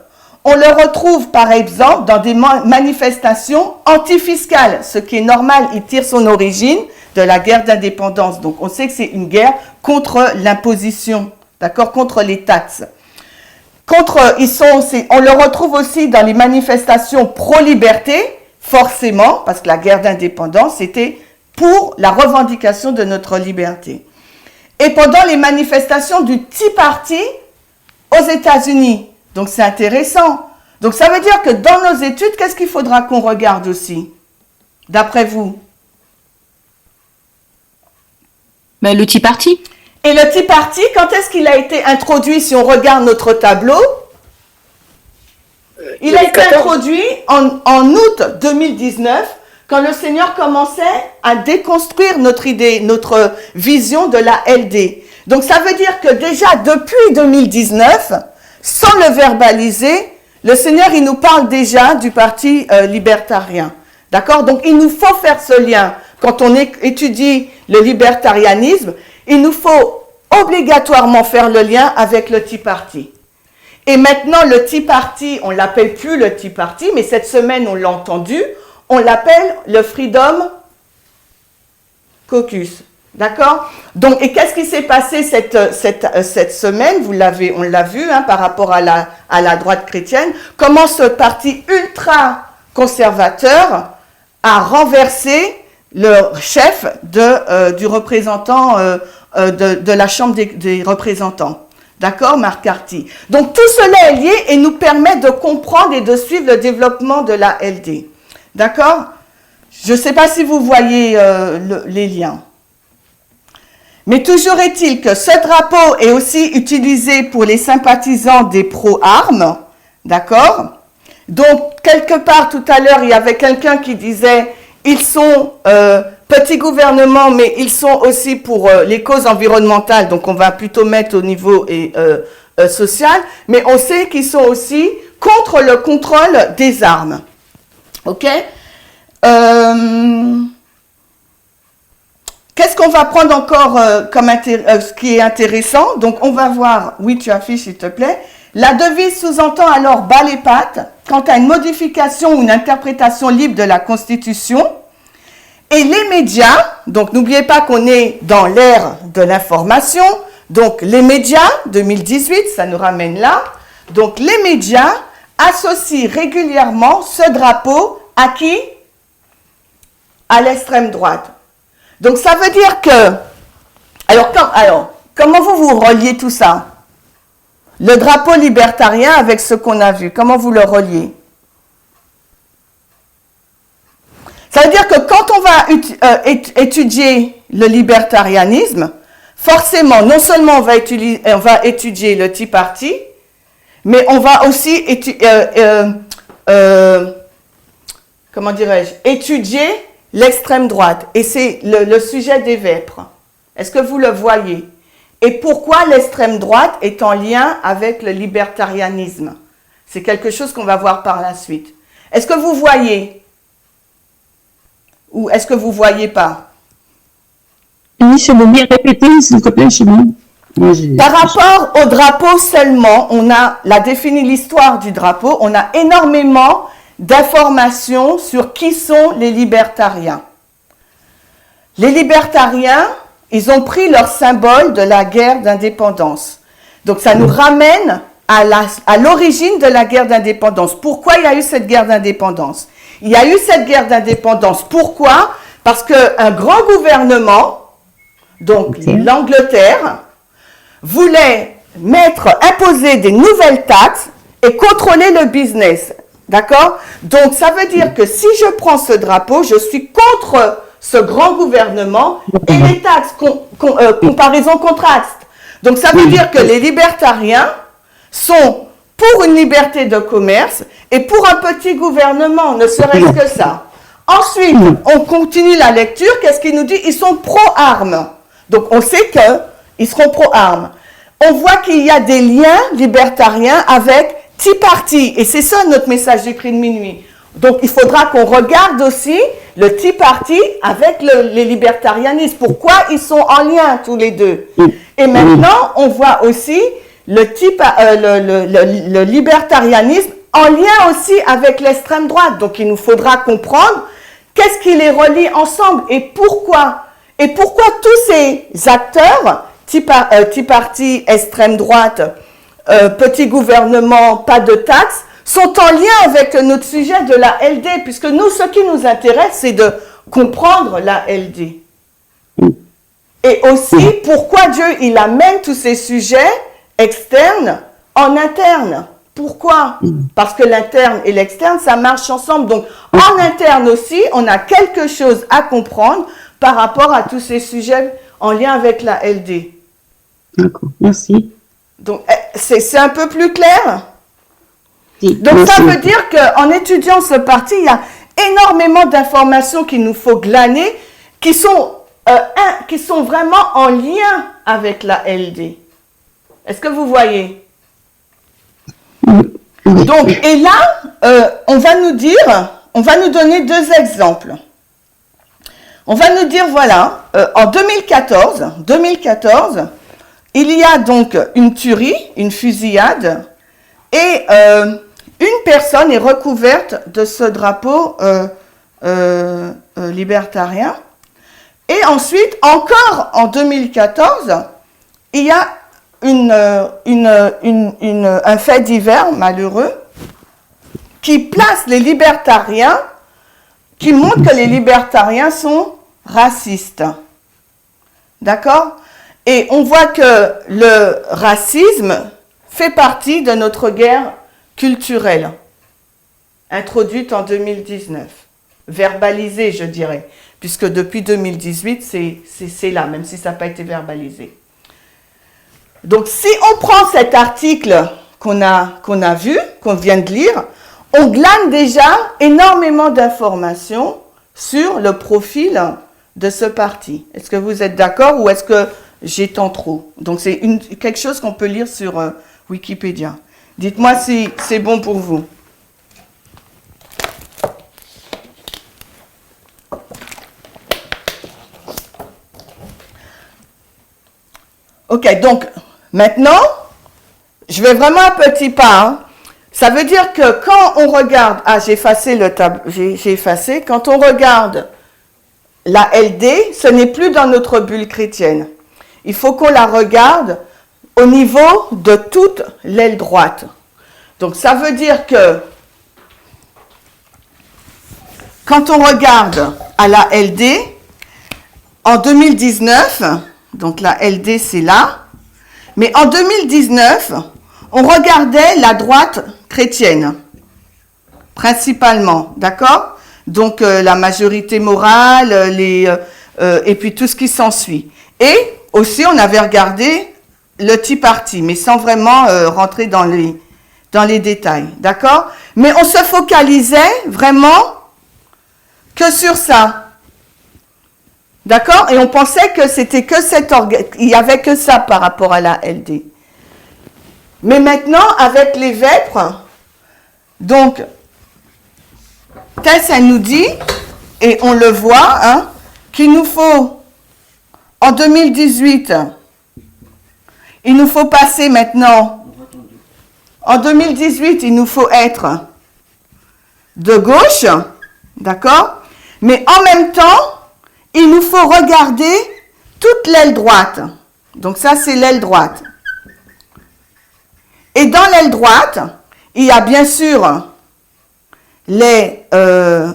On le retrouve par exemple dans des manifestations antifiscales, ce qui est normal, il tire son origine de la guerre d'indépendance. Donc on sait que c'est une guerre contre l'imposition, d'accord, contre les taxes. On le retrouve aussi dans les manifestations pro-liberté, forcément, parce que la guerre d'indépendance, c'était pour la revendication de notre liberté. Et pendant les manifestations du Tea Party aux États-Unis. Donc, c'est intéressant. Donc, ça veut dire que dans nos études, qu'est-ce qu'il faudra qu'on regarde aussi, d'après vous? Ben, le Tea Party. Et le Tea Party, quand est-ce qu'il a été introduit, si on regarde notre tableau? Il a été introduit en août 2019, quand le Seigneur commençait à déconstruire notre idée, notre vision de la LD. Donc, ça veut dire que déjà, depuis 2019, sans le verbaliser, le Seigneur, il nous parle déjà du parti libertarien. D'accord? Donc, il nous faut faire ce lien. Quand on étudie le libertarianisme, il nous faut obligatoirement faire le lien avec le Tea Party. Et maintenant, le Tea Party, on ne l'appelle plus le Tea Party, mais cette semaine, on l'a entendu, on l'appelle le Freedom Caucus. D'accord? Donc, et qu'est-ce qui s'est passé cette semaine? On l'a vu par rapport à la droite chrétienne, comment ce parti ultra-conservateur a renversé le chef du représentant de la Chambre des représentants. D'accord, Mark Carty. Donc, tout cela est lié et nous permet de comprendre et de suivre le développement de la LD. D'accord? Je ne sais pas si vous voyez les liens. Mais toujours est-il que ce drapeau est aussi utilisé pour les sympathisants des pro-armes. D'accord? Donc, quelque part, tout à l'heure, il y avait quelqu'un qui disait ils sont petit gouvernement, mais ils sont aussi pour les causes environnementales. Donc, on va plutôt mettre au niveau social. Mais on sait qu'ils sont aussi contre le contrôle des armes. OK? Qu'est-ce qu'on va prendre encore comme ce qui est intéressant? Donc, on va voir, oui, tu affiches, s'il te plaît. La devise sous-entend alors bas les pattes quant à une modification ou une interprétation libre de la Constitution. Et les médias, donc n'oubliez pas qu'on est dans l'ère de l'information, donc les médias, 2018, ça nous ramène là. Donc, les médias associent régulièrement ce drapeau à qui? À l'extrême droite. Donc, ça veut dire que... Alors, comment vous reliez tout ça? Le drapeau libertarien avec ce qu'on a vu, comment vous le reliez? Ça veut dire que quand on va étudier le libertarianisme, forcément, non seulement on va étudier le Tea Party, mais on va aussi étudier l'extrême droite. Et c'est le sujet des vêpres. Est-ce que vous le voyez? Et pourquoi l'extrême droite est en lien avec le libertarianisme? C'est quelque chose qu'on va voir par la suite. Est-ce que vous voyez? Ou est-ce que vous ne voyez pas? Oui, je veux bien répéter, s'il te plaît, Chimène. Par rapport au drapeau seulement, on a défini l'histoire du drapeau, on a énormément d'informations sur qui sont les libertariens. Les libertariens, ils ont pris leur symbole de la guerre d'indépendance. Donc ça nous ramène à l'origine de la guerre d'indépendance. Pourquoi il y a eu cette guerre d'indépendance? Il y a eu cette guerre d'indépendance. Pourquoi? Parce qu'un grand gouvernement, donc l'Angleterre, voulait imposer des nouvelles taxes et contrôler le business. D'accord? Donc, ça veut dire que si je prends ce drapeau, je suis contre ce grand gouvernement et les taxes, comparaison contraste. Donc, ça veut dire que les libertariens sont pour une liberté de commerce et pour un petit gouvernement, ne serait-ce que ça. Ensuite, on continue la lecture. Qu'est-ce qu'il nous dit? Ils sont pro-armes. Donc, on sait qu'ils seront pro-armes. On voit qu'il y a des liens libertariens avec Tea Party. Et c'est ça notre message du cri de minuit. Donc, il faudra qu'on regarde aussi le Tea Party avec les libertarianistes. Pourquoi ils sont en lien tous les deux? Et maintenant, on voit aussi le libertarianisme en lien aussi avec l'extrême droite. Donc, il nous faudra comprendre qu'est-ce qui les relie ensemble et pourquoi. Et pourquoi tous ces acteurs, Tea Party, extrême droite, petit gouvernement, pas de taxes, sont en lien avec notre sujet de la LD, puisque nous, ce qui nous intéresse, c'est de comprendre la LD. Et aussi, pourquoi Dieu, il amène tous ces sujets externes en interne. Pourquoi? Parce que l'interne et l'externe, ça marche ensemble. Donc, en interne aussi, on a quelque chose à comprendre par rapport à tous ces sujets en lien avec la LD. D'accord, merci. Donc, c'est un peu plus clair? Oui, donc, merci. ça veut dire qu'en étudiant ce parti, il y a énormément d'informations qu'il nous faut glaner qui sont vraiment en lien avec la LD. Est-ce que vous voyez? Donc, et là, on va nous donner deux exemples. On va nous dire, voilà, en 2014, il y a donc une tuerie, une fusillade, et une personne est recouverte de ce drapeau libertarien. Et ensuite, encore en 2014, il y a un fait divers malheureux qui place les libertariens, qui montre que les libertariens sont racistes. D'accord? Et on voit que le racisme fait partie de notre guerre culturelle, introduite en 2019, verbalisée, je dirais, puisque depuis 2018, c'est là, même si ça n'a pas été verbalisé. Donc, si on prend cet article qu'on a vu, qu'on vient de lire, on glane déjà énormément d'informations sur le profil de ce parti. Est-ce que vous êtes d'accord ou est-ce que j'étends trop? Donc, c'est quelque chose qu'on peut lire sur Wikipédia. Dites-moi si c'est bon pour vous. Ok, donc, maintenant, je vais vraiment un petit pas. Hein. Ça veut dire que quand on regarde... Ah, j'ai effacé le tableau. J'ai effacé. Quand on regarde la LD, ce n'est plus dans notre bulle chrétienne. Il faut qu'on la regarde au niveau de toute l'aile droite. Donc, ça veut dire que quand on regarde à la LD, en 2019, donc la LD c'est là, mais en 2019, on regardait la droite chrétienne, principalement, d'accord? Donc, la majorité morale, et puis tout ce qui s'ensuit. Et aussi, on avait regardé le Tea Party, mais sans vraiment rentrer dans les détails, d'accord? Mais on se focalisait vraiment que sur ça. D'accord? Et on pensait que c'était que il n'y avait que ça par rapport à la LD. Mais maintenant, avec les vêpres, donc, Tess, elle nous dit, et on le voit, hein, qu'il nous faut, en 2018, il nous faut passer maintenant, en 2018, il nous faut être de gauche, d'accord? Mais en même temps, il nous faut regarder toute l'aile droite. Donc ça, c'est l'aile droite. Et dans l'aile droite, il y a bien sûr la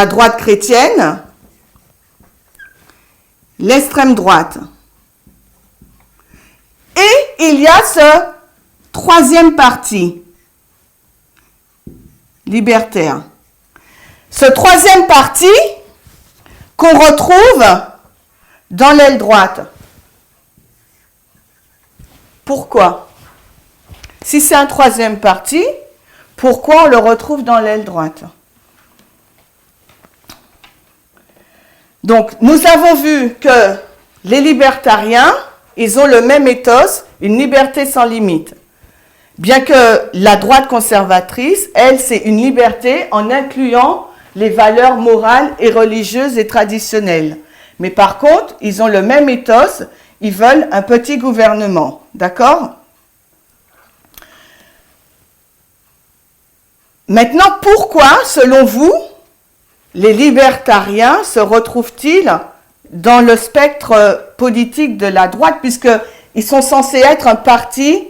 droite chrétienne, l'extrême droite. Et il y a ce troisième parti, libertaire. Ce troisième parti qu'on retrouve dans l'aile droite. Pourquoi? Si c'est un troisième parti, pourquoi on le retrouve dans l'aile droite? Donc, nous avons vu que les libertariens, ils ont le même ethos, une liberté sans limite. Bien que la droite conservatrice, elle, c'est une liberté en incluant les valeurs morales et religieuses et traditionnelles. Mais par contre, ils ont le même ethos, ils veulent un petit gouvernement. D'accord? Maintenant, pourquoi, selon vous, les libertariens se retrouvent-ils dans le spectre politique de la droite, puisqu'ils sont censés être un parti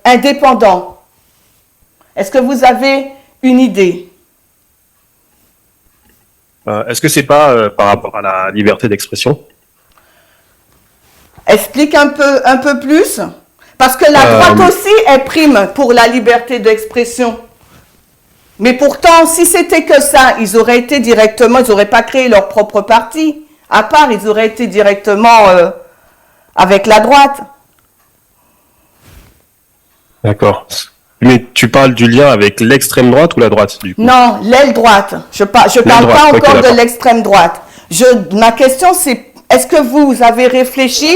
indépendant? Est-ce que vous avez une idée? Est-ce que c'est pas par rapport à la liberté d'expression? Explique un peu plus. Parce que la droite aussi est prime pour la liberté d'expression. Mais pourtant, si c'était que ça, ils auraient été directement, ils n'auraient pas créé leur propre parti. À part, ils auraient été directement avec la droite. D'accord. Mais tu parles du lien avec l'extrême droite ou la droite, du coup? Non, l'aile droite. Je parle pas encore de l'extrême droite. Ma question, c'est, est-ce que vous avez réfléchi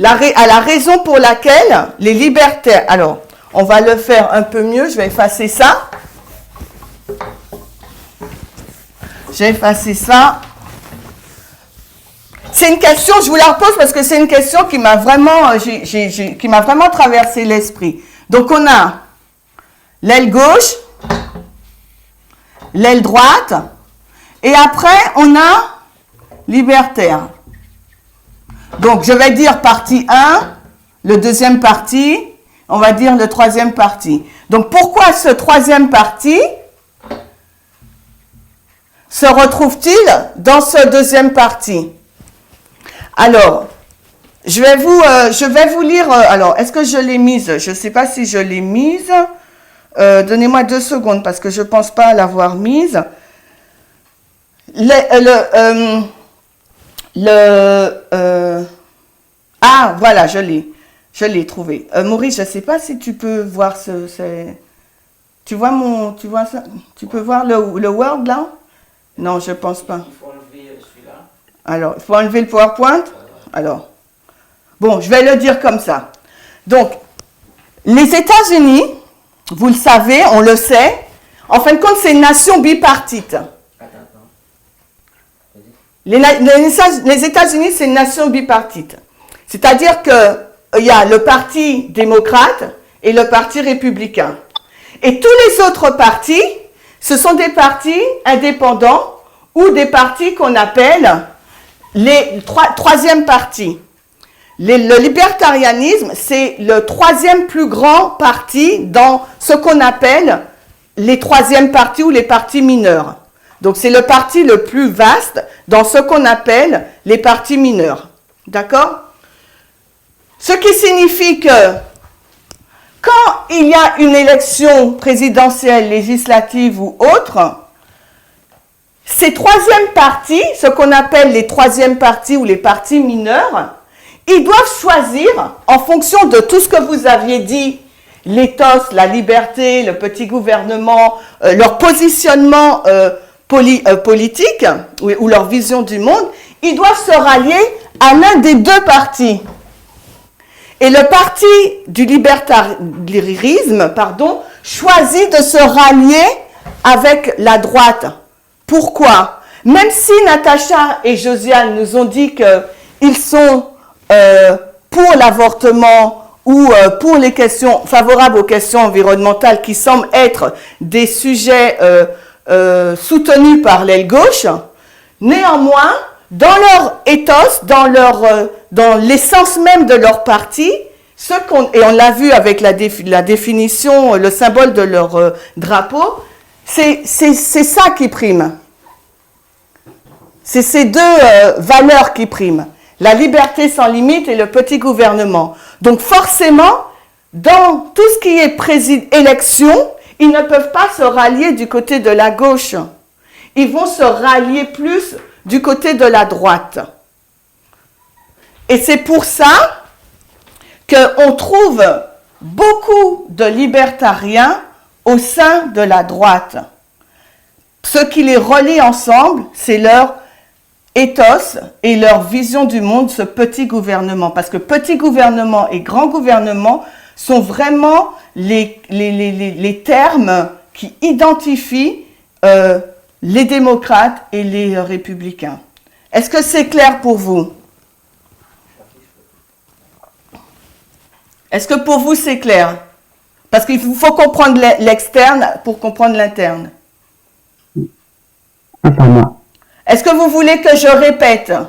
à la raison pour laquelle les libertaires... Alors, on va le faire un peu mieux. Je vais effacer ça. J'ai effacé ça. C'est une question, je vous la repose parce que c'est une question qui m'a vraiment, qui m'a vraiment traversé l'esprit. Donc on a l'aile gauche, l'aile droite, et après on a libertaire. Donc je vais dire partie 1, le deuxième parti, on va dire le troisième parti. Donc pourquoi ce troisième parti se retrouve-t-il dans ce deuxième parti? Alors, je vais vous lire, alors, est-ce que je l'ai mise? Je ne sais pas si je l'ai mise. Donnez-moi 2 secondes parce que je ne pense pas l'avoir mise. Ah, voilà, je l'ai trouvé. Maurice, je ne sais pas si tu peux voir tu vois ça? Tu peux voir le Word là? Non, je ne pense pas. Il faut enlever celui-là. Alors, il faut enlever le PowerPoint. Alors, bon, je vais le dire comme ça. Donc, les États-Unis, vous le savez, on le sait, en fin de compte, c'est une nation bipartite. Les États-Unis, c'est une nation bipartite. C'est-à-dire qu'il y a le parti démocrate et le parti républicain. Et tous les autres partis, ce sont des partis indépendants ou des partis qu'on appelle les troisième parti. Le libertarianisme, c'est le troisième plus grand parti dans ce qu'on appelle les troisièmes partis ou les partis mineurs. Donc, c'est le parti le plus vaste dans ce qu'on appelle les partis mineurs. D'accord? Ce qui signifie que quand il y a une élection présidentielle, législative ou autre, ces troisièmes partis, ce qu'on appelle les troisièmes partis ou les partis mineurs, ils doivent choisir en fonction de tout ce que vous aviez dit, l'éthos, la liberté, le petit gouvernement, leur positionnement politique ou leur vision du monde, ils doivent se rallier à l'un des deux partis. Et le parti du libertarisme, choisit de se rallier avec la droite. Pourquoi? Même si Natacha et Josiane nous ont dit qu'ils sont pour l'avortement ou pour les questions favorables aux questions environnementales qui semblent être des sujets soutenus par l'aile gauche, néanmoins, dans leur ethos, dans l'essence même de leur parti, et on l'a vu avec la définition, le symbole de leur drapeau, c'est ça qui prime. C'est ces deux valeurs qui priment. La liberté sans limite et le petit gouvernement. Donc forcément, dans tout ce qui est élection, ils ne peuvent pas se rallier du côté de la gauche. Ils vont se rallier plus du côté de la droite. Et c'est pour ça qu'on trouve beaucoup de libertariens au sein de la droite. Ce qui les relie ensemble, c'est leur ethos et leur vision du monde, ce petit gouvernement. Parce que petit gouvernement et grand gouvernement sont vraiment les termes qui identifient les démocrates et les républicains. Est-ce que c'est clair pour vous? Est-ce que pour vous c'est clair? Parce qu'il faut comprendre l'externe pour comprendre l'interne. Pas moi. Est-ce que vous voulez que je répète? Ça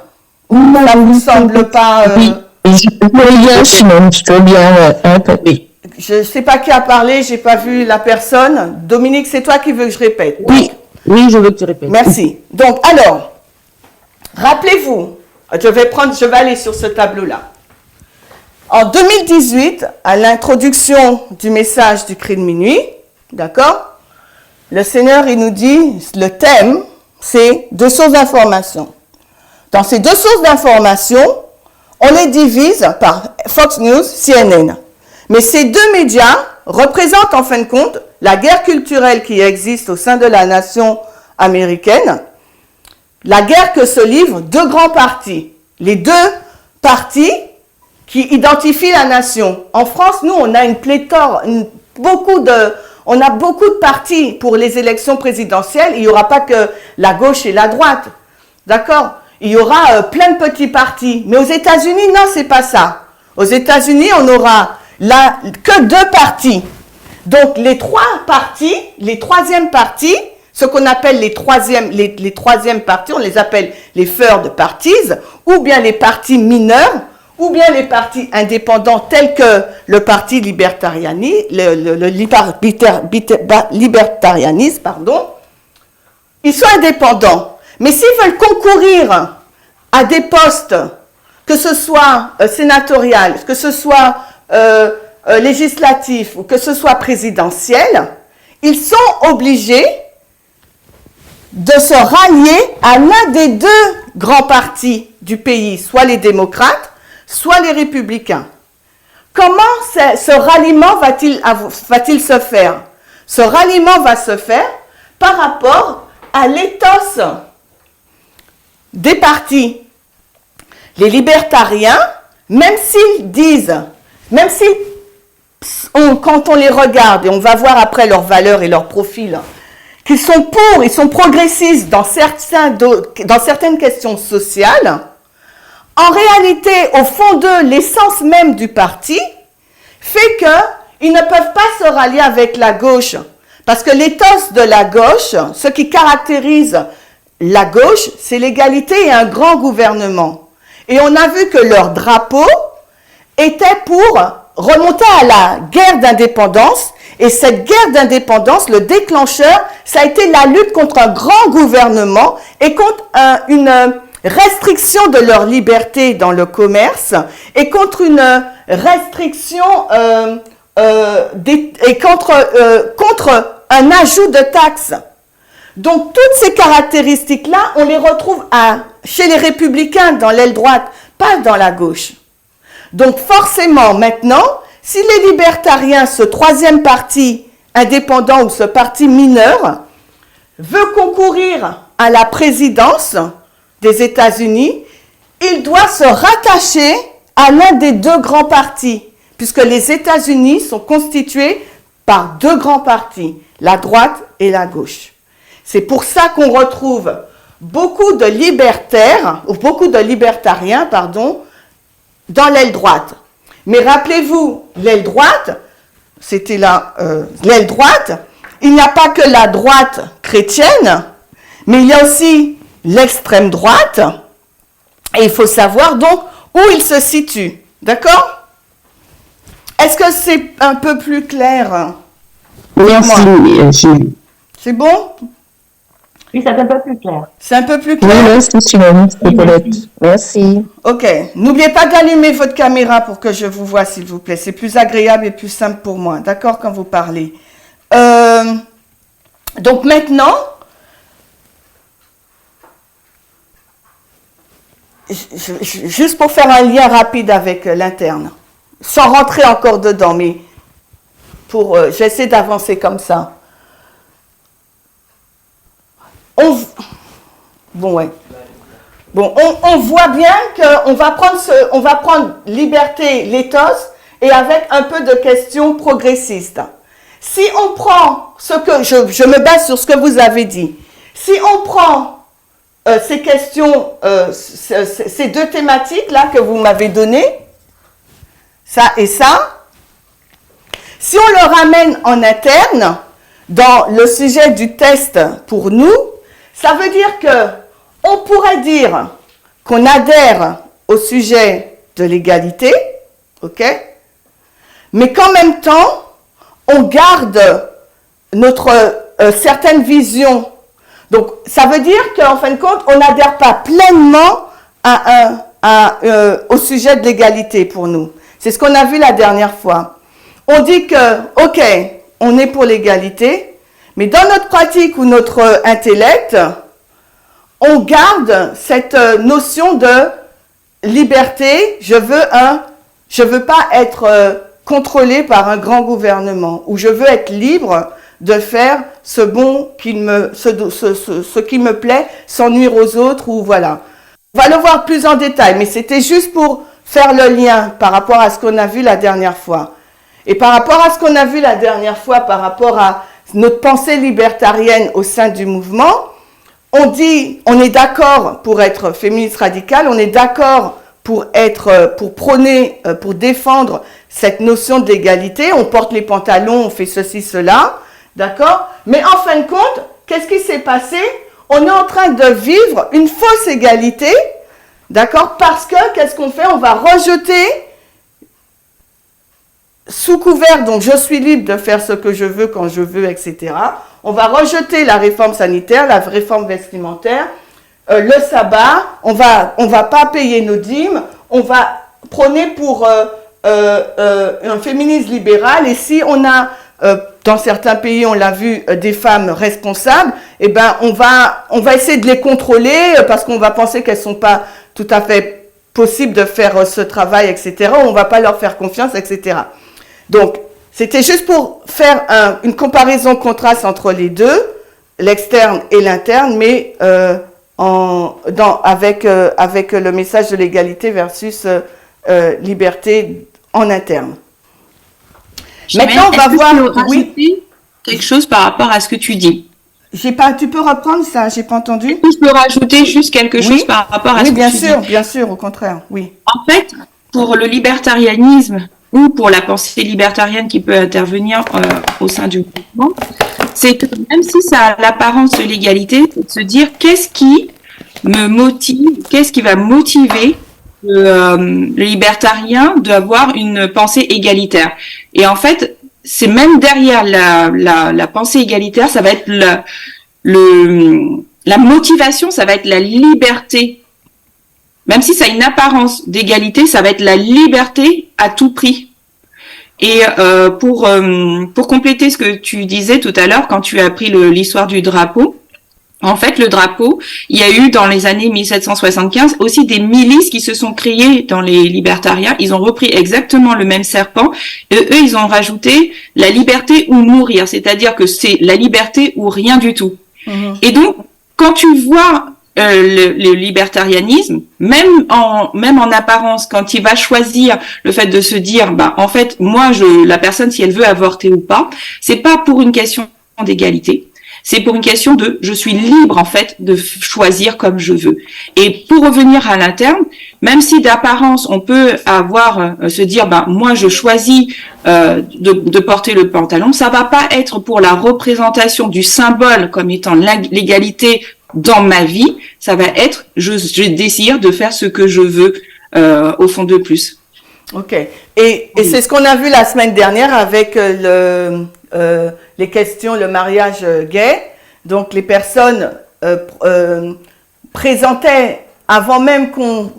ne vous semble pas... Oui, bien, Simone, je veux bien répéter. Je ne sais pas qui a parlé, je n'ai pas vu la personne. Dominique, c'est toi qui veux que je répète? Oui, je veux que tu répètes. Merci. Donc, alors, rappelez-vous, je vais aller sur ce tableau-là. En 2018, à l'introduction du message du cri de minuit, d'accord, le Seigneur, il nous dit, le thème, c'est deux sources d'information. Dans ces deux sources d'information, on les divise par Fox News, CNN. Mais ces deux médias représentent en fin de compte la guerre culturelle qui existe au sein de la nation américaine, la guerre que se livrent deux grands partis. Les deux partis qui identifient la nation. En France, nous, on a une pléthore, on a beaucoup de partis pour les élections présidentielles. Il n'y aura pas que la gauche et la droite. D'accord? Il y aura plein de petits partis. Mais aux États-Unis, non, c'est pas ça. Aux États-Unis, on aura que deux partis. Donc, les trois partis, les troisièmes partis, ce qu'on appelle les troisièmes partis, on les appelle les third parties, ou bien les partis mineurs, ou bien les partis indépendants tels que le parti libertarianisme, ils sont indépendants. Mais s'ils veulent concourir à des postes, que ce soit sénatorial, que ce soit législatif ou que ce soit présidentiel, ils sont obligés de se rallier à l'un des deux grands partis du pays, soit les démocrates, soit les républicains. Comment ce ralliement va-t-il se faire? Ce ralliement va se faire par rapport à l'éthos des partis. Les libertariens, même s'ils disent, quand on les regarde, et on va voir après leurs valeurs et leurs profils, qu'ils sont ils sont progressistes dans certaines questions sociales, en réalité, au fond d'eux, l'essence même du parti fait qu'ils ne peuvent pas se rallier avec la gauche. Parce que l'éthos de la gauche, ce qui caractérise la gauche, c'est l'égalité et un grand gouvernement. Et on a vu que leur drapeau était pour remonter à la guerre d'indépendance. Et cette guerre d'indépendance, le déclencheur, ça a été la lutte contre un grand gouvernement et contre une restriction de leur liberté dans le commerce et contre une restriction et contre un ajout de taxes. Donc toutes ces caractéristiques-là, on les retrouve chez les républicains dans l'aile droite, pas dans la gauche. Donc forcément maintenant, si les libertariens, ce troisième parti indépendant ou ce parti mineur, veut concourir à la présidence des États-Unis, il doit se rattacher à l'un des deux grands partis, puisque les États-Unis sont constitués par deux grands partis, la droite et la gauche. C'est pour ça qu'on retrouve beaucoup de libertaires, ou beaucoup de libertariens, pardon, dans l'aile droite. Mais rappelez-vous, l'aile droite, c'était l'aile droite, il n'y a pas que la droite chrétienne, mais il y a aussi l'extrême droite, et il faut savoir donc où il se situe. D'accord? Est-ce que c'est un peu plus clair? Merci. C'est bon? Oui, c'est un peu plus clair. C'est un peu plus Oui, clair? merci, Colette. Merci. Ok. N'oubliez pas d'allumer votre caméra pour que je vous voie, s'il vous plaît. C'est plus agréable et plus simple pour moi. D'accord, quand vous parlez. Donc maintenant, juste pour faire un lien rapide avec l'interne, sans rentrer encore dedans, mais j'essaie d'avancer comme ça. On voit bien qu'on va prendre liberté, l'éthos, et avec un peu de questions progressistes. Si on prend je me base sur ce que vous avez dit, si on prend ces questions, ces deux thématiques-là que vous m'avez données, ça et ça, si on le ramène en interne, dans le sujet du test pour nous, ça veut dire qu'on pourrait dire qu'on adhère au sujet de l'égalité, ok? Mais qu'en même temps, on garde notre certaine vision. Donc, ça veut dire qu'en fin de compte, on n'adhère pas pleinement au sujet de l'égalité pour nous. C'est ce qu'on a vu la dernière fois. On dit que, ok, on est pour l'égalité, mais dans notre pratique ou notre intellect, on garde cette notion de liberté. Je veux pas être contrôlé par un grand gouvernement, ou je veux être libre de faire ce qui me plaît, sans nuire aux autres, ou voilà. On va le voir plus en détail, mais c'était juste pour faire le lien par rapport à ce qu'on a vu la dernière fois. Et par rapport à ce qu'on a vu la dernière fois, par rapport à notre pensée libertarienne au sein du mouvement, on est d'accord pour être féministe radicale, on est d'accord pour prôner, pour défendre cette notion d'égalité, on porte les pantalons, on fait ceci, cela, d'accord? Mais en fin de compte, qu'est-ce qui s'est passé? On est en train de vivre une fausse égalité, d'accord? Parce que, qu'est-ce qu'on fait? On va rejeter, sous couvert, donc je suis libre de faire ce que je veux, quand je veux, etc. On va rejeter la réforme sanitaire, la réforme vestimentaire, le sabbat, on va pas payer nos dîmes, on va prôner pour un féminisme libéral, et si on a, dans certains pays, on l'a vu, des femmes responsables, eh ben, on va essayer de les contrôler, parce qu'on va penser qu'elles sont pas tout à fait possibles de faire ce travail, etc. On va pas leur faire confiance, etc. Donc, c'était juste pour faire une comparaison contraste entre les deux, l'externe et l'interne, mais avec le message de l'égalité versus liberté en interne. Maintenant, on va voir. Oui. Quelque chose par rapport à ce que tu dis. Tu peux reprendre ça? J'ai pas entendu. Je peux rajouter juste quelque chose par rapport à ce que tu dis. Oui, bien sûr, au contraire, oui. En fait, pour le libertarianisme ou pour la pensée libertarienne qui peut intervenir au sein du mouvement, c'est que même si ça a l'apparence de l'égalité, c'est de se dire qu'est-ce qui me motive, qu'est-ce qui va motiver le libertarien d'avoir une pensée égalitaire. Et en fait, c'est même derrière la pensée égalitaire, ça va être la motivation, ça va être la liberté. Même si ça a une apparence d'égalité, ça va être la liberté à tout prix. Et pour compléter ce que tu disais tout à l'heure, quand tu as appris l'histoire du drapeau, en fait, le drapeau, il y a eu dans les années 1775 aussi des milices qui se sont créées dans les libertariens. Ils ont repris exactement le même serpent et eux, ils ont rajouté la liberté ou mourir, c'est-à-dire que c'est la liberté ou rien du tout. Et donc, quand tu vois le libertarianisme, même en apparence, quand il va choisir le fait de se dire, bah en fait, moi, la personne, si elle veut avorter ou pas, c'est pas pour une question d'égalité. C'est pour une question de je suis libre en fait de choisir comme je veux. Et pour revenir à l'interne, même si d'apparence on peut se dire ben moi je choisis de porter le pantalon, ça va pas être pour la représentation du symbole comme étant l'égalité dans ma vie, ça va être je désire de faire ce que je veux au fond de plus. Ok. Et c'est ce qu'on a vu la semaine dernière avec les questions, le mariage gay. Donc, les personnes présentaient, avant même qu'on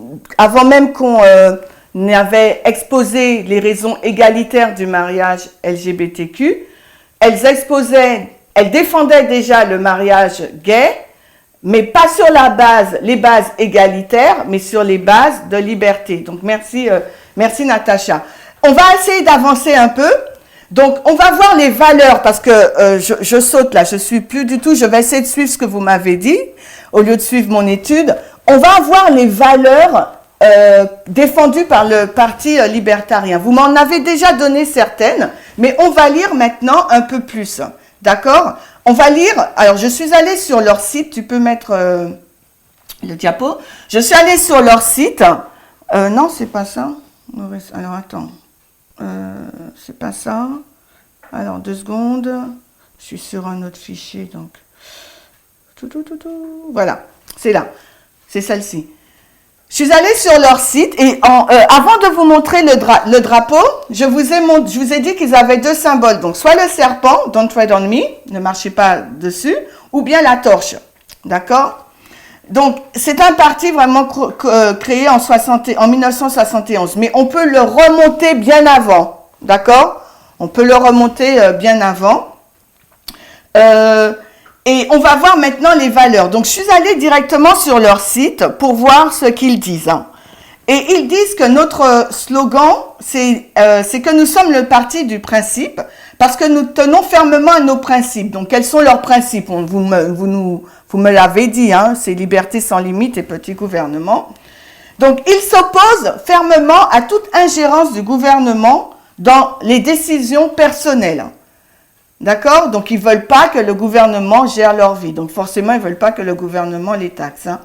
avait exposé les raisons égalitaires du mariage LGBTQ, elles défendaient déjà le mariage gay, mais pas sur les bases égalitaires, mais sur les bases de liberté. Donc, merci Natacha. On va essayer d'avancer un peu. Donc, on va voir les valeurs, parce que je saute là, je suis plus du tout, je vais essayer de suivre ce que vous m'avez dit, au lieu de suivre mon étude. On va voir les valeurs défendues par le Parti libertarien. Vous m'en avez déjà donné certaines, mais on va lire maintenant un peu plus. D'accord? On va lire, alors je suis allée sur leur site, tu peux mettre le diapo. Je suis allée sur leur site. Non, c'est pas ça. Alors, attends. C'est pas ça. Alors, 2 secondes. Je suis sur un autre fichier, donc. Voilà, c'est là. C'est celle-ci. Je suis allée sur leur site et avant de vous montrer le drapeau, je vous ai dit qu'ils avaient 2 symboles. Donc, soit le serpent, don't tread on me, ne marchez pas dessus, ou bien la torche. D'accord? Donc, c'est un parti vraiment créé en 1971, mais on peut le remonter bien avant, d'accord? On peut le remonter bien avant. Et on va voir maintenant les valeurs. Donc, je suis allée directement sur leur site pour voir ce qu'ils disent. Et ils disent que notre slogan, c'est que nous sommes le parti du principe, parce que nous tenons fermement à nos principes. Donc, quels sont leurs principes? Vous me l'avez dit, hein, c'est liberté sans limite et petit gouvernement. Donc, ils s'opposent fermement à toute ingérence du gouvernement dans les décisions personnelles. D'accord? Donc, ils ne veulent pas que le gouvernement gère leur vie. Donc, forcément, ils ne veulent pas que le gouvernement les taxe. Hein.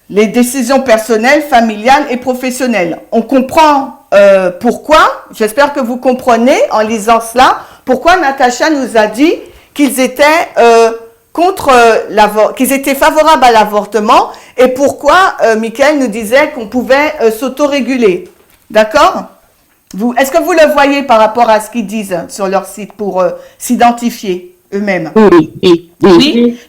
Les décisions personnelles, familiales et professionnelles. On comprend pourquoi. J'espère que vous comprenez en lisant cela. Pourquoi Natacha nous a dit qu'ils étaient qu'ils étaient favorables à l'avortement et pourquoi Mickaël nous disait qu'on pouvait s'autoréguler. D'accord? Est-ce que vous le voyez par rapport à ce qu'ils disent sur leur site pour s'identifier eux-mêmes? Oui.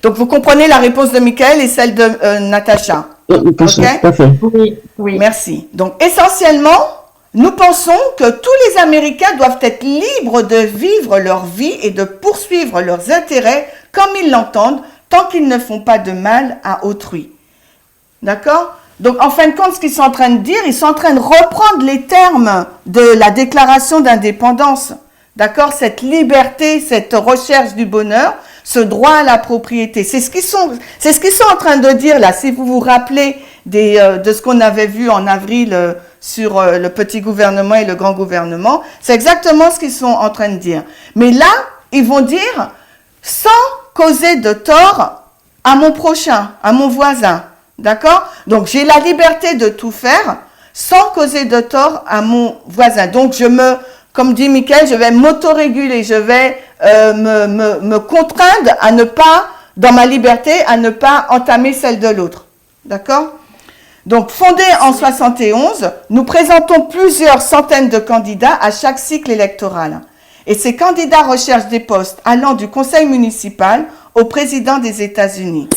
Donc, vous comprenez la réponse de Mickaël et celle de Natacha. Ok? Oui. Merci. Donc, essentiellement, nous pensons que tous les Américains doivent être libres de vivre leur vie et de poursuivre leurs intérêts comme ils l'entendent, tant qu'ils ne font pas de mal à autrui. D'accord? Donc, en fin de compte, ce qu'ils sont en train de dire, ils sont en train de reprendre les termes de la déclaration d'indépendance. D'accord? Cette liberté, cette recherche du bonheur, ce droit à la propriété. C'est ce qu'ils sont en train de dire là. Si vous vous rappelez de ce qu'on avait vu en avril sur le petit gouvernement et le grand gouvernement, c'est exactement ce qu'ils sont en train de dire. Mais là, ils vont dire sans causer de tort à mon prochain, à mon voisin. D'accord? Donc, j'ai la liberté de tout faire sans causer de tort à mon voisin. Donc, comme dit Mickaël, je vais m'autoréguler, je vais me contraindre à ne pas, dans ma liberté, à ne pas entamer celle de l'autre. D'accord? Donc, fondé en 71, nous présentons plusieurs centaines de candidats à chaque cycle électoral. Et ces candidats recherchent des postes allant du conseil municipal au président des États-Unis.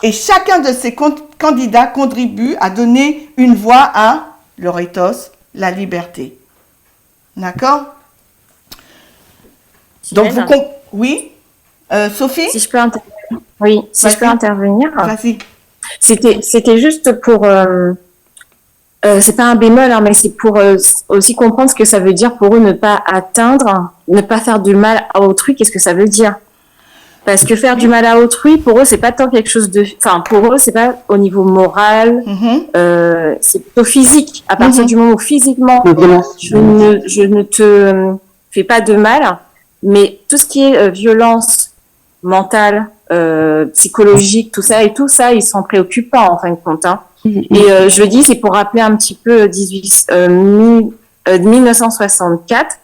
Et chacun de ces candidats contribue à donner une voix à, le ethos, la liberté. D'accord? Donc, oui, Sophie? Si je peux intervenir. Oui, si je peux intervenir. Vas-y. C'était juste pour, c'est pas un bémol, hein, mais c'est pour aussi comprendre ce que ça veut dire pour eux ne pas atteindre, ne pas faire du mal à autrui. Qu'est-ce que ça veut dire? Parce que faire du mal à autrui, pour eux, c'est pas tant quelque chose de, enfin, pour eux, c'est pas au niveau moral, c'est plutôt physique. À partir du moment où physiquement, je ne te fais pas de mal, mais tout ce qui est violence mentale, psychologique, tout ça, ils s'en préoccupent pas, en fin de compte, hein. Et je le dis, c'est pour rappeler un petit peu 1964,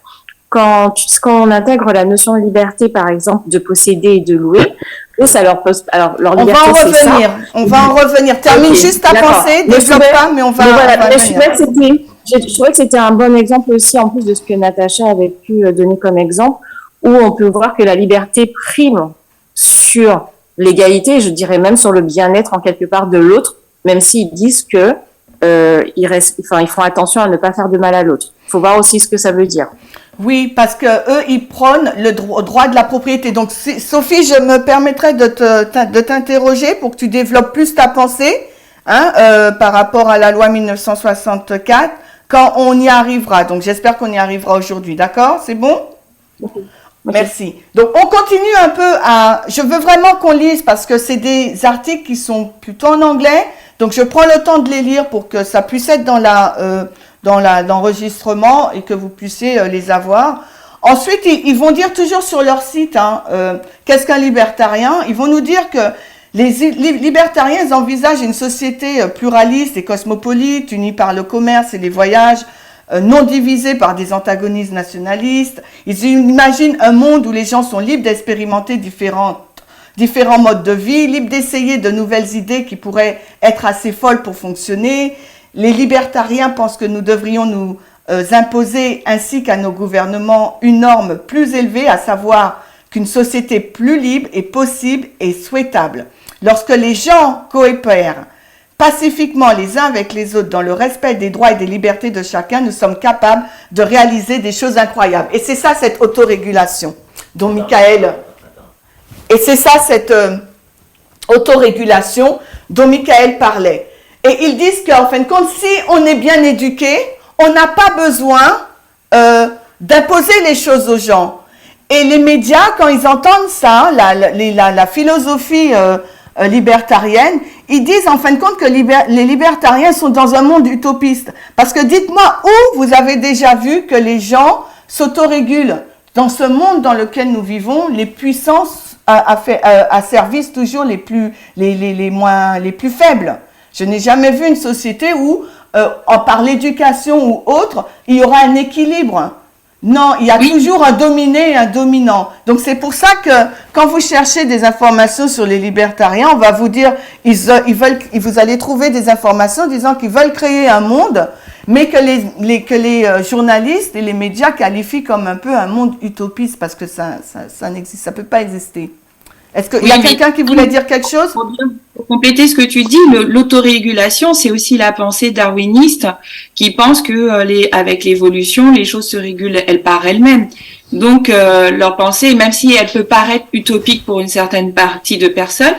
quand on intègre la notion de liberté, par exemple, de posséder et de louer, eux, ça leur pose. Alors, leur liberté, c'est ça. On va en revenir. Termine juste ta pensée, développe pas, mais on va. Je trouvais que c'était un bon exemple aussi, en plus de ce que Natacha avait pu donner comme exemple, où on peut voir que la liberté prime sur l'égalité, je dirais même sur le bien-être en quelque part de l'autre, même s'ils disent que ils font attention à ne pas faire de mal à l'autre. Il faut voir aussi ce que ça veut dire. Oui, parce que eux, ils prônent le droit de la propriété. Donc, Sophie, je me permettrai de t'interroger pour que tu développes plus ta pensée, hein, par rapport à la loi 1964, quand on y arrivera. Donc, j'espère qu'on y arrivera aujourd'hui. D'accord? C'est bon? Okay. Merci. Donc, on continue un peu je veux vraiment qu'on lise parce que c'est des articles qui sont plutôt en anglais. Donc, je prends le temps de les lire pour que ça puisse être dans l'enregistrement et que vous puissiez les avoir. Ensuite, ils vont dire toujours sur leur site, qu'est-ce qu'un libertarien? Ils vont nous dire que les libertariens, ils envisagent une société pluraliste et cosmopolite, unie par le commerce et les voyages, non divisés par des antagonismes nationalistes. Ils imaginent un monde où les gens sont libres d'expérimenter différents modes de vie, libres d'essayer de nouvelles idées qui pourraient être assez folles pour fonctionner. Les libertariens pensent que nous devrions nous imposer, ainsi qu'à nos gouvernements, une norme plus élevée, à savoir qu'une société plus libre est possible et souhaitable. Lorsque les gens coopèrent pacifiquement les uns avec les autres dans le respect des droits et des libertés de chacun, nous sommes capables de réaliser des choses incroyables. Et c'est ça cette autorégulation dont Michael... Et c'est ça cette autorégulation dont Michael parlait. Et ils disent qu'en fin de compte, si on est bien éduqué, on n'a pas besoin d'imposer les choses aux gens. Et les médias, quand ils entendent ça, la philosophie libertarienne, ils disent en fin de compte que les libertariens sont dans un monde utopiste. Parce que dites-moi où vous avez déjà vu que les gens s'autorégulent. Dans ce monde dans lequel nous vivons, les puissances asservissent toujours les plus faibles. Je n'ai jamais vu une société où, par l'éducation ou autre, il y aura un équilibre. Non, il y a toujours un dominé et un dominant. Donc c'est pour ça que quand vous cherchez des informations sur les libertariens, on va vous dire, vous allez trouver des informations disant qu'ils veulent créer un monde, mais que les journalistes et les médias qualifient comme un peu un monde utopiste parce que ça n'existe, ça peut pas exister. Est-ce qu'il y a quelqu'un qui voulait dire quelque chose? Pour compléter ce que tu dis, l'autorégulation, c'est aussi la pensée darwiniste qui pense que avec l'évolution, les choses se régulent par elles-mêmes. Donc, leur pensée, même si elle peut paraître utopique pour une certaine partie de personnes,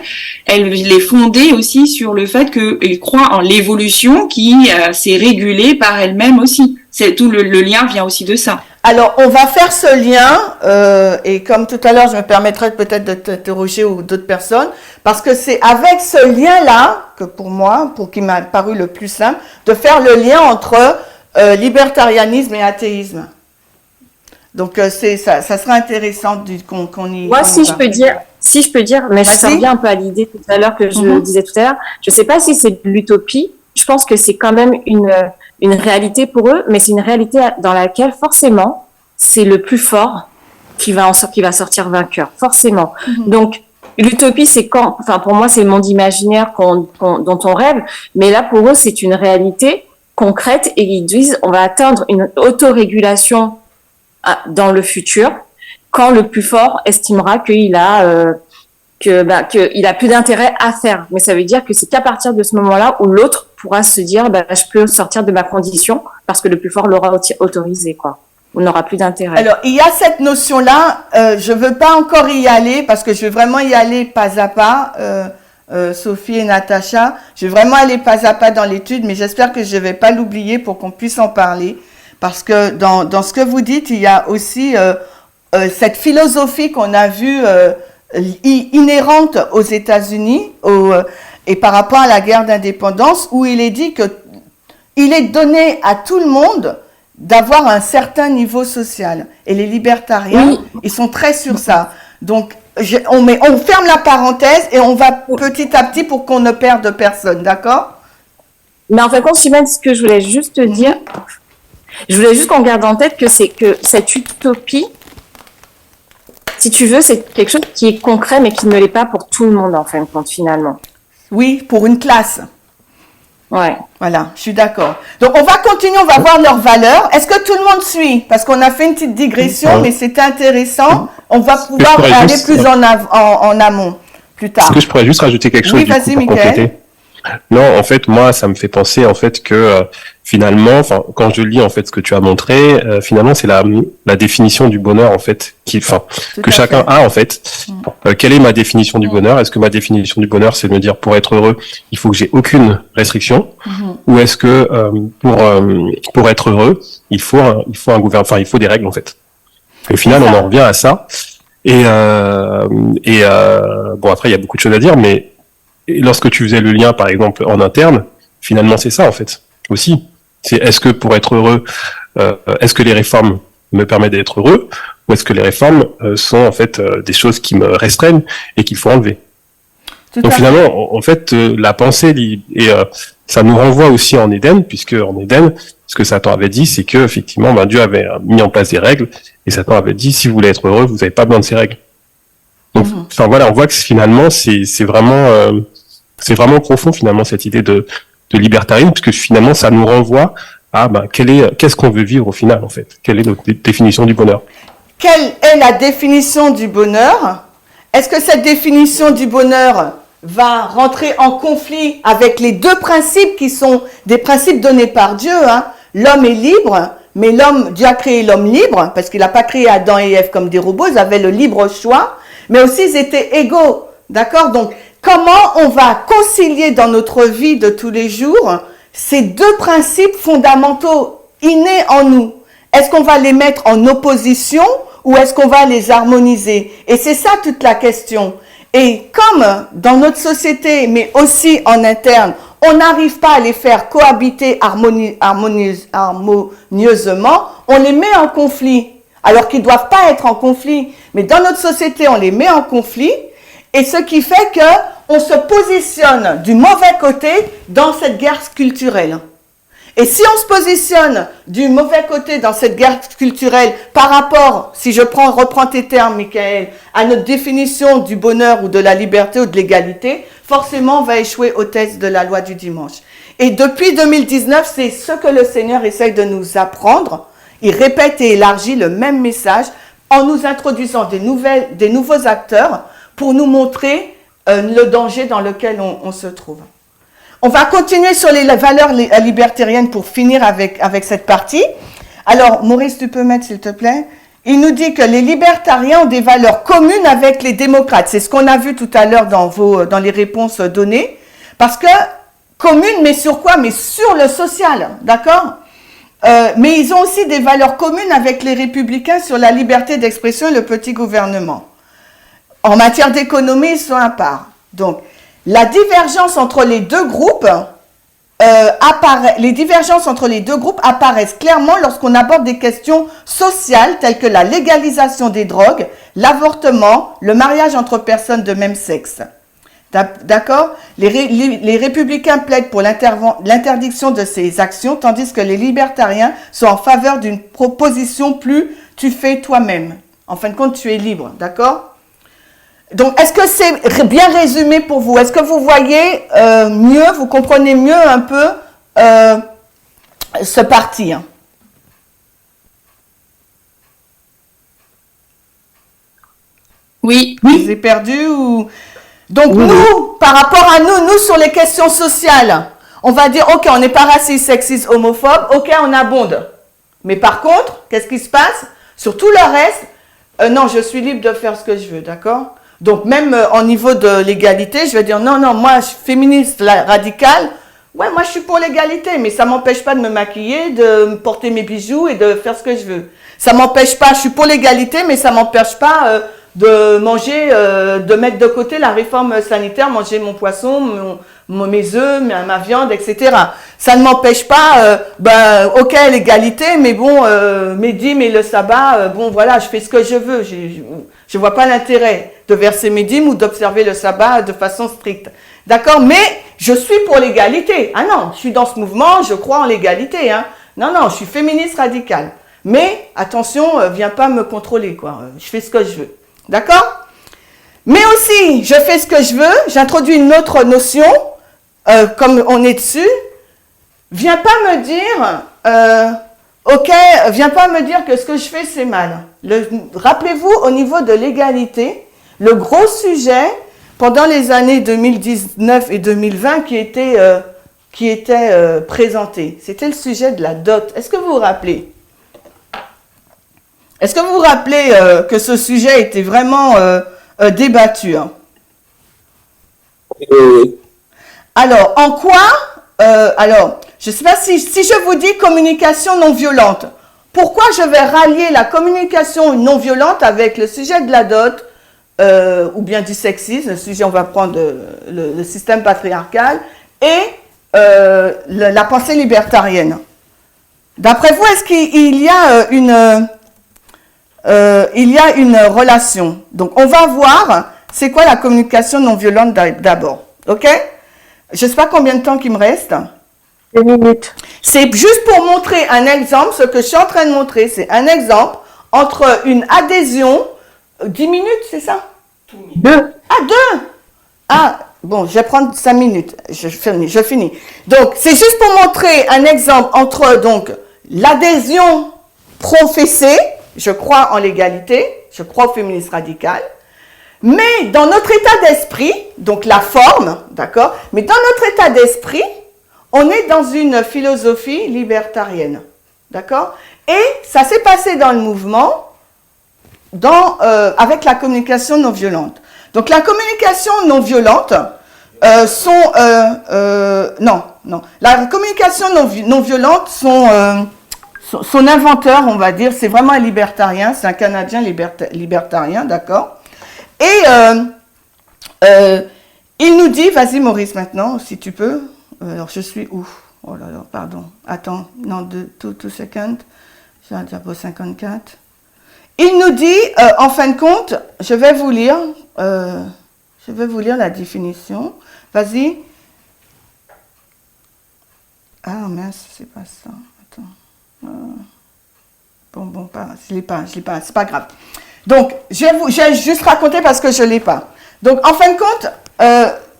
elle est fondée aussi sur le fait qu'ils croient en l'évolution qui s'est régulée par elle-même aussi. C'est tout le lien vient aussi de ça. Alors, on va faire ce lien, et comme tout à l'heure, je me permettrai peut-être de t'interroger ou d'autres personnes, parce que c'est avec ce lien-là, que pour moi, qui m'a paru le plus simple, de faire le lien entre libertarianisme et athéisme. Donc, ça sera intéressant qu'on y... Moi, si je peux dire, mais je sors bien un peu à l'idée tout à l'heure que je disais tout à l'heure, je ne sais pas si c'est de l'utopie, je pense que c'est quand même une réalité pour eux, mais c'est une réalité dans laquelle, forcément, c'est le plus fort qui va sortir vainqueur, forcément. Donc, l'utopie, c'est pour moi, c'est le monde imaginaire dont on rêve, mais là, pour eux, c'est une réalité concrète et ils disent, on va atteindre une autorégulation dans le futur, quand le plus fort estimera qu'il a plus d'intérêt à faire. Mais ça veut dire que c'est qu'à partir de ce moment-là où l'autre pourra se dire, je peux sortir de ma condition parce que le plus fort l'aura autorisé, quoi. On n'aura plus d'intérêt. Alors, il y a cette notion-là, je veux pas encore y aller parce que je vais vraiment y aller pas à pas, Sophie et Natacha. Je vais vraiment aller pas à pas dans l'étude, mais j'espère que je vais pas l'oublier pour qu'on puisse en parler. Parce que dans ce que vous dites, il y a aussi cette philosophie qu'on a vue inhérente aux États-Unis et par rapport à la guerre d'indépendance, où il est dit que il est donné à tout le monde d'avoir un certain niveau social. Et les libertariens, ils sont très sur ça. Donc, on ferme la parenthèse et on va petit à petit pour qu'on ne perde personne, d'accord? Mais en fin de compte, Simone, ce que je voulais juste te dire, je voulais juste qu'on garde en tête que c'est que cette utopie, si tu veux, c'est quelque chose qui est concret, mais qui ne l'est pas pour tout le monde, en fin de compte, finalement. Oui, pour une classe. Ouais. Voilà, je suis d'accord. Donc, on va continuer, on va voir leurs valeurs. Est-ce que tout le monde suit? Parce qu'on a fait une petite digression, mais c'était intéressant. On va pouvoir aller plus en amont plus tard. Est-ce que je pourrais juste rajouter quelque chose Oui, vas-y, pour compléter? Non, en fait, moi, ça me fait penser en fait que finalement, enfin, quand je lis en fait ce que tu as montré, finalement, c'est la définition du bonheur en fait, que chacun a en fait. Quelle est ma définition du bonheur? Est-ce que ma définition du bonheur, c'est de me dire pour être heureux, il faut que j'ai aucune restriction, ou est-ce que pour être heureux, il faut un gouvernement, enfin, il faut des règles en fait. Au final, on en revient à ça. Et bon, après, il y a beaucoup de choses à dire, mais lorsque tu faisais le lien, par exemple, en interne, finalement, c'est ça, en fait, aussi. C'est est-ce que pour être heureux, est-ce que les réformes me permettent d'être heureux, ou est-ce que les réformes sont, en fait, des choses qui me restreignent et qu'il faut enlever? Donc, finalement, en fait, la pensée, et ça nous renvoie aussi en Éden, puisque en Éden, ce que Satan avait dit, c'est que, effectivement, Dieu avait mis en place des règles, et Satan avait dit, si vous voulez être heureux, vous n'avez pas besoin de ces règles. Donc, enfin voilà, on voit que finalement, c'est vraiment profond finalement cette idée de libertarisme, puisque finalement, ça nous renvoie à qu'est-ce qu'on veut vivre au final en fait. Quelle est notre définition du bonheur? Quelle est la définition du bonheur? Est-ce que cette définition du bonheur va rentrer en conflit avec les deux principes qui sont des principes donnés par Dieu, hein? L'homme est libre. Mais Dieu a créé l'homme libre, parce qu'il n'a pas créé Adam et Ève comme des robots, ils avaient le libre choix, mais aussi ils étaient égaux, d'accord? Donc, comment on va concilier dans notre vie de tous les jours ces deux principes fondamentaux innés en nous? Est-ce qu'on va les mettre en opposition ou est-ce qu'on va les harmoniser? Et c'est ça toute la question. Et comme dans notre société, mais aussi en interne, on n'arrive pas à les faire cohabiter harmonieusement, on les met en conflit, alors qu'ils ne doivent pas être en conflit. Mais dans notre société, on les met en conflit, et ce qui fait qu'on se positionne du mauvais côté dans cette guerre culturelle. Et si on se positionne du mauvais côté dans cette guerre culturelle par rapport, si je reprends tes termes, Michael, à notre définition du bonheur ou de la liberté ou de l'égalité, forcément on va échouer au test de la loi du dimanche. Et depuis 2019, c'est ce que le Seigneur essaye de nous apprendre. Il répète et élargit le même message en nous introduisant des nouveaux acteurs pour nous montrer le danger dans lequel on se trouve. On va continuer sur les valeurs libertariennes pour finir avec cette partie. Alors, Maurice, tu peux mettre, s'il te plaît? Il nous dit que les libertariens ont des valeurs communes avec les démocrates. C'est ce qu'on a vu tout à l'heure dans les réponses données. Parce que, communes, mais sur quoi? Mais sur le social, d'accord? Mais ils ont aussi des valeurs communes avec les républicains sur la liberté d'expression et le petit gouvernement. En matière d'économie, ils sont à part. Donc, la divergence entre les deux groupes apparaissent clairement lorsqu'on aborde des questions sociales telles que la légalisation des drogues, l'avortement, le mariage entre personnes de même sexe. D'accord? Les républicains plaident pour l'interdiction de ces actions, tandis que les libertariens sont en faveur d'une proposition plus « tu fais toi-même ». En fin de compte, tu es libre, d'accord? Donc, est-ce que c'est bien résumé pour vous? Est-ce que vous voyez mieux, vous comprenez mieux un peu ce parti? Oui. Je vous ai perdu ou... Donc, nous, par rapport à nous sur les questions sociales, on va dire, OK, on n'est pas raciste, sexiste, homophobe, OK, on abonde. Mais par contre, qu'est-ce qui se passe? Sur tout le reste, non, je suis libre de faire ce que je veux, d'accord? Donc, même au niveau de l'égalité, je vais dire, non, moi, je suis féministe radicale. Ouais, moi, je suis pour l'égalité, mais ça ne m'empêche pas de me maquiller, de me porter mes bijoux et de faire ce que je veux. Ça ne m'empêche pas, je suis pour l'égalité, mais ça ne m'empêche pas de manger, de mettre de côté la réforme sanitaire, manger mon poisson, mes œufs, ma viande, etc. Ça ne m'empêche pas, ok, l'égalité, mais bon, mes dîmes et le sabbat, bon, voilà, je fais ce que je veux. Je vois pas l'intérêt de verser mes dîmes ou d'observer le sabbat de façon stricte. D'accord? Mais je suis pour l'égalité. Ah non, je suis dans ce mouvement, je crois en l'égalité. Hein. Non, je suis féministe radicale. Mais attention, viens pas me contrôler, quoi. Je fais ce que je veux. D'accord? Mais aussi, je fais ce que je veux. J'introduis une autre notion, comme on est dessus. Viens pas me dire, viens pas me dire que ce que je fais, c'est mal. Rappelez-vous, au niveau de l'égalité, le gros sujet pendant les années 2019 et 2020 qui était présenté, c'était le sujet de la dot. Est-ce que vous vous rappelez? Est-ce que vous vous rappelez que ce sujet était vraiment débattu? Hein? Oui. Alors, en quoi je ne sais pas si je vous dis communication non violente, pourquoi je vais rallier la communication non violente avec le sujet de la dot ou bien du sexisme, le sujet, on va prendre le système patriarcal, et la pensée libertarienne. D'après vous, est-ce qu'il y a une relation? Donc, on va voir c'est quoi la communication non violente d'abord. OK? Je ne sais pas combien de temps il me reste. 2 minutes. C'est juste pour montrer un exemple. Ce que je suis en train de montrer, c'est un exemple entre une adhésion. 10 minutes, c'est ça? 2. Ah, 2. Ah, bon, je vais prendre 5 minutes. Je finis. Donc, c'est juste pour montrer un exemple entre donc l'adhésion professée, je crois en l'égalité, je crois au féminisme radical, mais dans notre état d'esprit, donc la forme, d'accord, mais dans notre état d'esprit, on est dans une philosophie libertarienne, d'accord, et ça s'est passé dans le mouvement avec la communication non violente. Donc la communication non violente la communication non violente, son inventeur, on va dire, c'est vraiment un libertarien, c'est un Canadien libertarien, d'accord. Et il nous dit, vas-y Maurice maintenant, si tu peux. Alors je suis où? Oh là là, pardon. Attends, non, 2 secondes. J'ai un diapo 54. Il nous dit, en fin de compte, je vais vous lire la définition. Vas-y. Ah mince, c'est pas ça. Attends. Bon, je l'ai pas, c'est pas grave. Donc, je vais juste raconter parce que je l'ai pas. Donc, en fin de compte,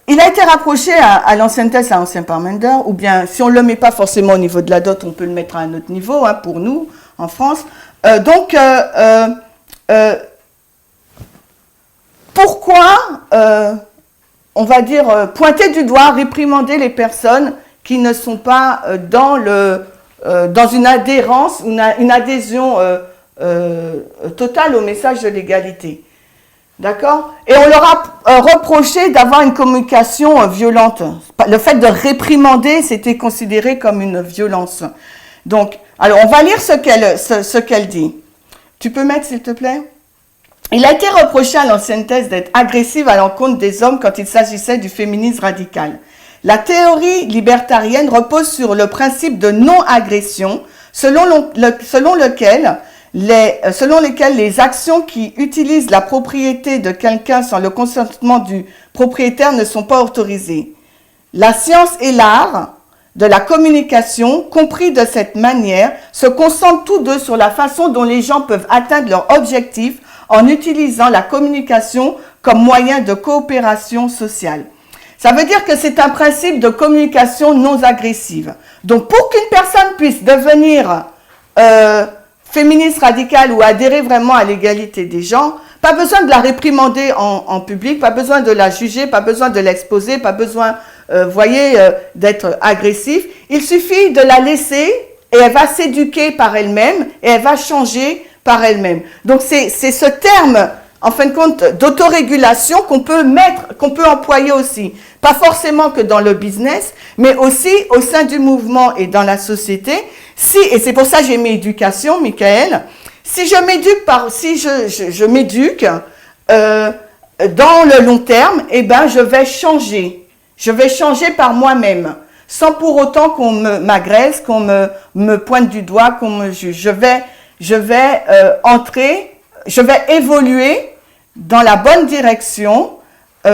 il a été rapproché à l'ancienne thèse, à l'ancien Parmenter, ou bien, si on ne le met pas forcément au niveau de la dot, on peut le mettre à un autre niveau, hein, pour nous, en France. Pourquoi, on va dire, pointer du doigt, réprimander les personnes qui ne sont pas dans une adhérence, une adhésion totale au message de l'égalité. D'accord? Et on leur a reproché d'avoir une communication violente. Le fait de réprimander, c'était considéré comme une violence. Donc, alors, on va lire ce qu'elle dit. Tu peux mettre, s'il te plaît? Il a été reproché à l'ancienne thèse d'être agressive à l'encontre des hommes quand il s'agissait du féminisme radical. La théorie libertarienne repose sur le principe de non-agression, selon lesquelles les actions qui utilisent la propriété de quelqu'un sans le consentement du propriétaire ne sont pas autorisées. La science et l'art de la communication, compris de cette manière, se concentrent tous deux sur la façon dont les gens peuvent atteindre leur objectif en utilisant la communication comme moyen de coopération sociale. Ça veut dire que c'est un principe de communication non agressive. Donc, pour qu'une personne puisse devenir féministe radicale ou adhérer vraiment à l'égalité des gens, pas besoin de la réprimander en public, pas besoin de la juger, pas besoin de l'exposer, pas besoin, d'être agressif. Il suffit de la laisser et elle va s'éduquer par elle-même et elle va changer par elle-même. Donc, c'est ce terme, en fin de compte, d'autorégulation qu'on peut employer aussi. Pas forcément que dans le business, mais aussi au sein du mouvement et dans la société. Et c'est pour ça que j'ai mis éducation, Michael. Si je m'éduque dans le long terme, eh ben, je vais changer. Je vais changer par moi-même, sans pour autant qu'on m'agresse, qu'on me pointe du doigt, qu'on me juge. Je vais évoluer dans la bonne direction,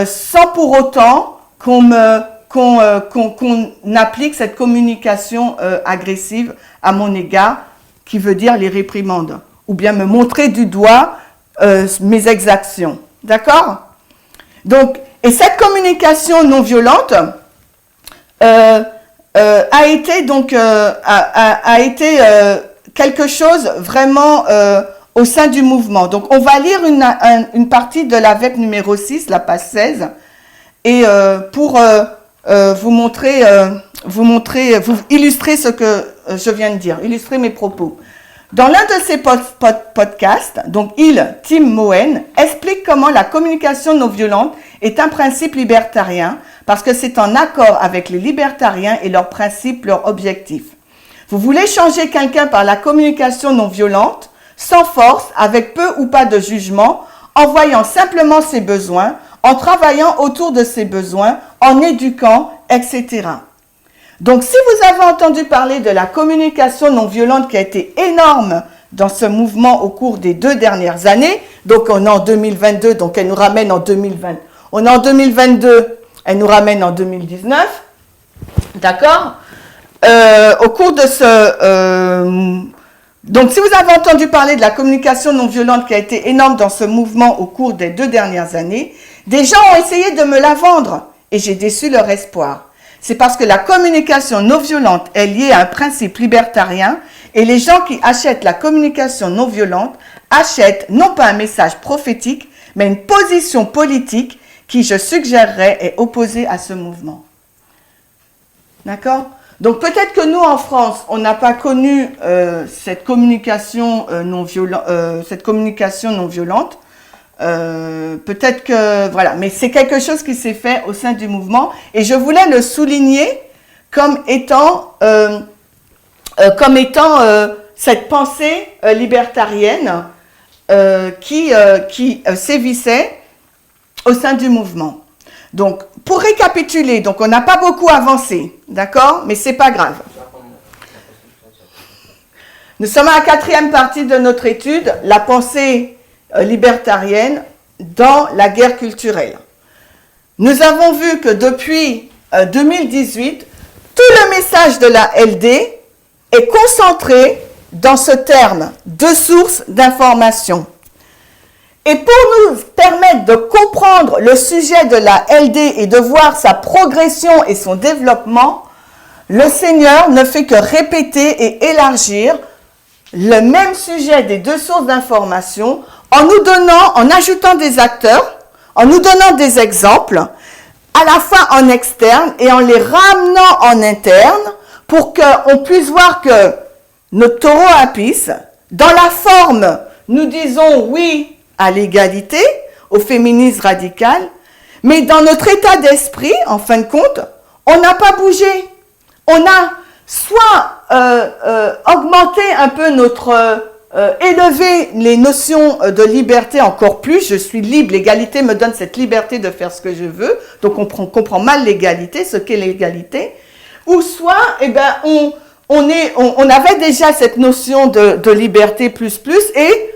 sans pour autant qu'on applique cette communication agressive à mon égard, qui veut dire les réprimandes, ou bien me montrer du doigt mes exactions. D'accord? Donc, et cette communication non violente a été donc quelque chose vraiment au sein du mouvement. Donc, on va lire une partie de la VEP numéro 6, la page 16, et pour vous illustrer ce que je viens de dire, illustrer mes propos. Dans l'un de ses podcasts, donc Tim Moen, explique comment la communication non violente est un principe libertarien parce que c'est en accord avec les libertariens et leurs principes, leurs objectifs. Vous voulez changer quelqu'un par la communication non violente, sans force, avec peu ou pas de jugement, en voyant simplement ses besoins, en travaillant autour de ses besoins, en éduquant, etc. Donc, si vous avez entendu parler de la communication non violente qui a été énorme dans ce mouvement au cours des 2 dernières années, donc on est en 2022, donc elle nous ramène en 2020. On est en 2022, elle nous ramène en 2019, d'accord? Au cours de donc, si vous avez entendu parler de la communication non violente qui a été énorme dans ce mouvement au cours des 2 dernières années, des gens ont essayé de me la vendre et j'ai déçu leur espoir. C'est parce que la communication non violente est liée à un principe libertarien et les gens qui achètent la communication non violente achètent non pas un message prophétique, mais une position politique qui, je suggérerais, est opposée à ce mouvement. D'accord? Donc peut-être que nous, en France, on n'a pas connu cette communication non violente. Peut-être que, voilà, mais c'est quelque chose qui s'est fait au sein du mouvement et je voulais le souligner comme étant cette pensée libertarienne qui sévissait au sein du mouvement. Donc, pour récapituler, donc on n'a pas beaucoup avancé, d'accord, mais c'est pas grave. Nous sommes à la 4e partie de notre étude, la pensée libertarienne dans la guerre culturelle. Nous avons vu que depuis 2018, tout le message de la LD est concentré dans ce terme de source d'information. Et pour nous permettre de comprendre le sujet de la LD et de voir sa progression et son développement, le Seigneur ne fait que répéter et élargir le même sujet des 2 sources d'information en ajoutant des acteurs, en nous donnant des exemples, à la fois en externe et en les ramenant en interne pour qu'on puisse voir que notre taureau à pisse, dans la forme, nous disons oui à l'égalité, au féminisme radical, mais dans notre état d'esprit, en fin de compte, on n'a pas bougé. On a soit augmenté un peu élevé les notions de liberté encore plus, je suis libre, l'égalité me donne cette liberté de faire ce que je veux, donc on comprend mal l'égalité, ce qu'est l'égalité, ou soit, eh ben, on avait déjà cette notion de liberté plus, et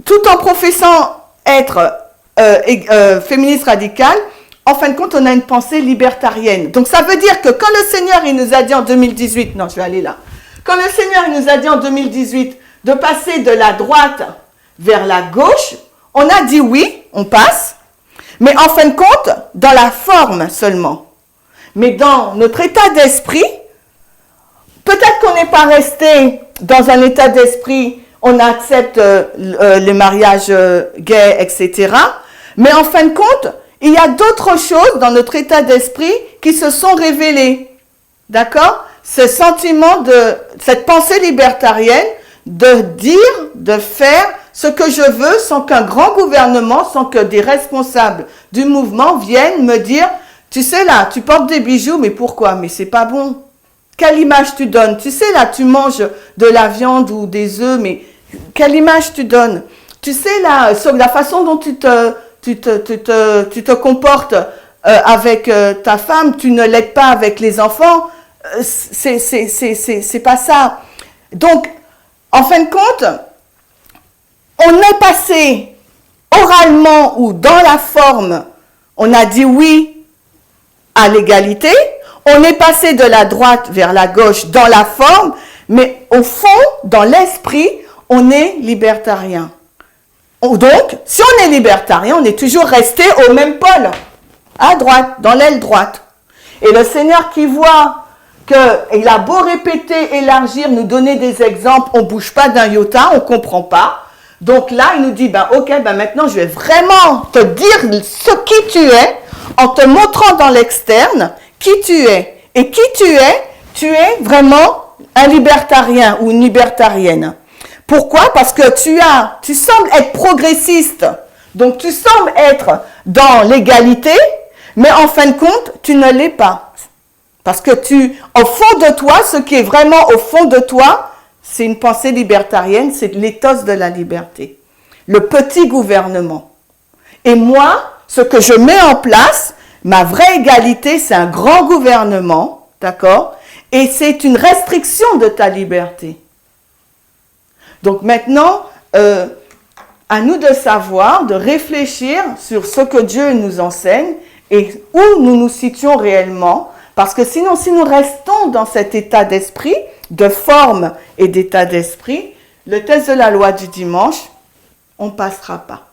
tout en professant être féministe radical, en fin de compte, on a une pensée libertarienne. Donc, ça veut dire que quand le Seigneur, il nous a dit en 2018, non, je vais aller là. Quand le Seigneur, il nous a dit en 2018 de passer de la droite vers la gauche, on a dit oui, on passe, mais en fin de compte, dans la forme seulement. Mais dans notre état d'esprit, peut-être qu'on n'est pas resté dans un état d'esprit, on accepte les mariages gays, etc. Mais en fin de compte, il y a d'autres choses dans notre état d'esprit qui se sont révélées. D'accord? Ce sentiment cette pensée libertarienne de dire, de faire ce que je veux sans qu'un grand gouvernement, sans que des responsables du mouvement viennent me dire, tu sais là, tu portes des bijoux, mais pourquoi? Mais c'est pas bon. Quelle image tu donnes? Tu sais là, tu manges de la viande ou des œufs, mais quelle image tu donnes? tu sais, là, sur la façon dont tu te comportes avec ta femme, tu ne l'aides pas avec les enfants, c'est pas ça. Donc, en fin de compte, on est passé oralement ou dans la forme, on a dit oui à l'égalité, on est passé de la droite vers la gauche dans la forme, mais au fond, dans l'esprit, on est libertarien. Donc, si on est libertarien, on est toujours resté au même pôle, à droite, dans l'aile droite. Et le Seigneur qui voit qu'il a beau répéter, élargir, nous donner des exemples, on ne bouge pas d'un iota, on ne comprend pas. Donc là, il nous dit, ok, maintenant je vais vraiment te dire ce qui tu es, en te montrant dans l'externe qui tu es. Et qui tu es vraiment un libertarien ou une libertarienne. Pourquoi? Parce que tu sembles être progressiste, donc tu sembles être dans l'égalité, mais en fin de compte, tu ne l'es pas. Parce que au fond de toi, ce qui est vraiment au fond de toi, c'est une pensée libertarienne, c'est l'éthos de la liberté. Le petit gouvernement. Et moi, ce que je mets en place, ma vraie égalité, c'est un grand gouvernement, d'accord? Et c'est une restriction de ta liberté. Donc maintenant, à nous de savoir, de réfléchir sur ce que Dieu nous enseigne et où nous nous situons réellement. Parce que sinon, si nous restons dans cet état d'esprit, de forme et d'état d'esprit, le test de la loi du dimanche, on ne passera pas.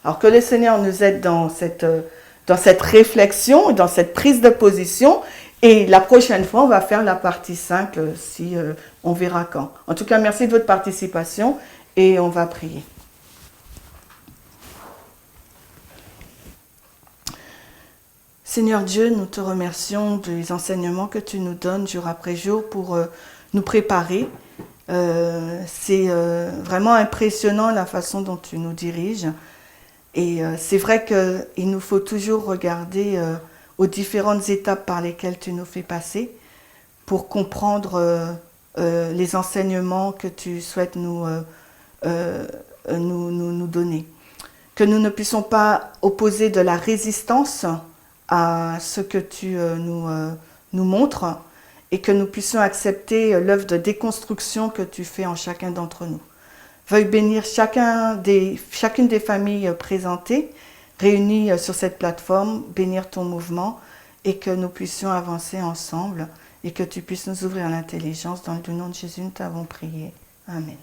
Alors que le Seigneur nous aide dans cette réflexion, dans cette prise de position. Et la prochaine fois, on va faire la partie 5, si on verra quand. En tout cas, merci de votre participation et on va prier. Seigneur Dieu, nous te remercions des enseignements que tu nous donnes jour après jour pour nous préparer. C'est vraiment impressionnant la façon dont tu nous diriges. Et c'est vrai qu'il nous faut toujours regarder aux différentes étapes par lesquelles tu nous fais passer pour comprendre les enseignements que tu souhaites nous donner. Que nous ne puissions pas opposer de la résistance à ce que tu nous montres et que nous puissions accepter l'œuvre de déconstruction que tu fais en chacun d'entre nous. Veuille bénir chacune des familles présentées, réunies sur cette plateforme, bénir ton mouvement et que nous puissions avancer ensemble et que tu puisses nous ouvrir l'intelligence. Dans le nom de Jésus, nous t'avons prié. Amen.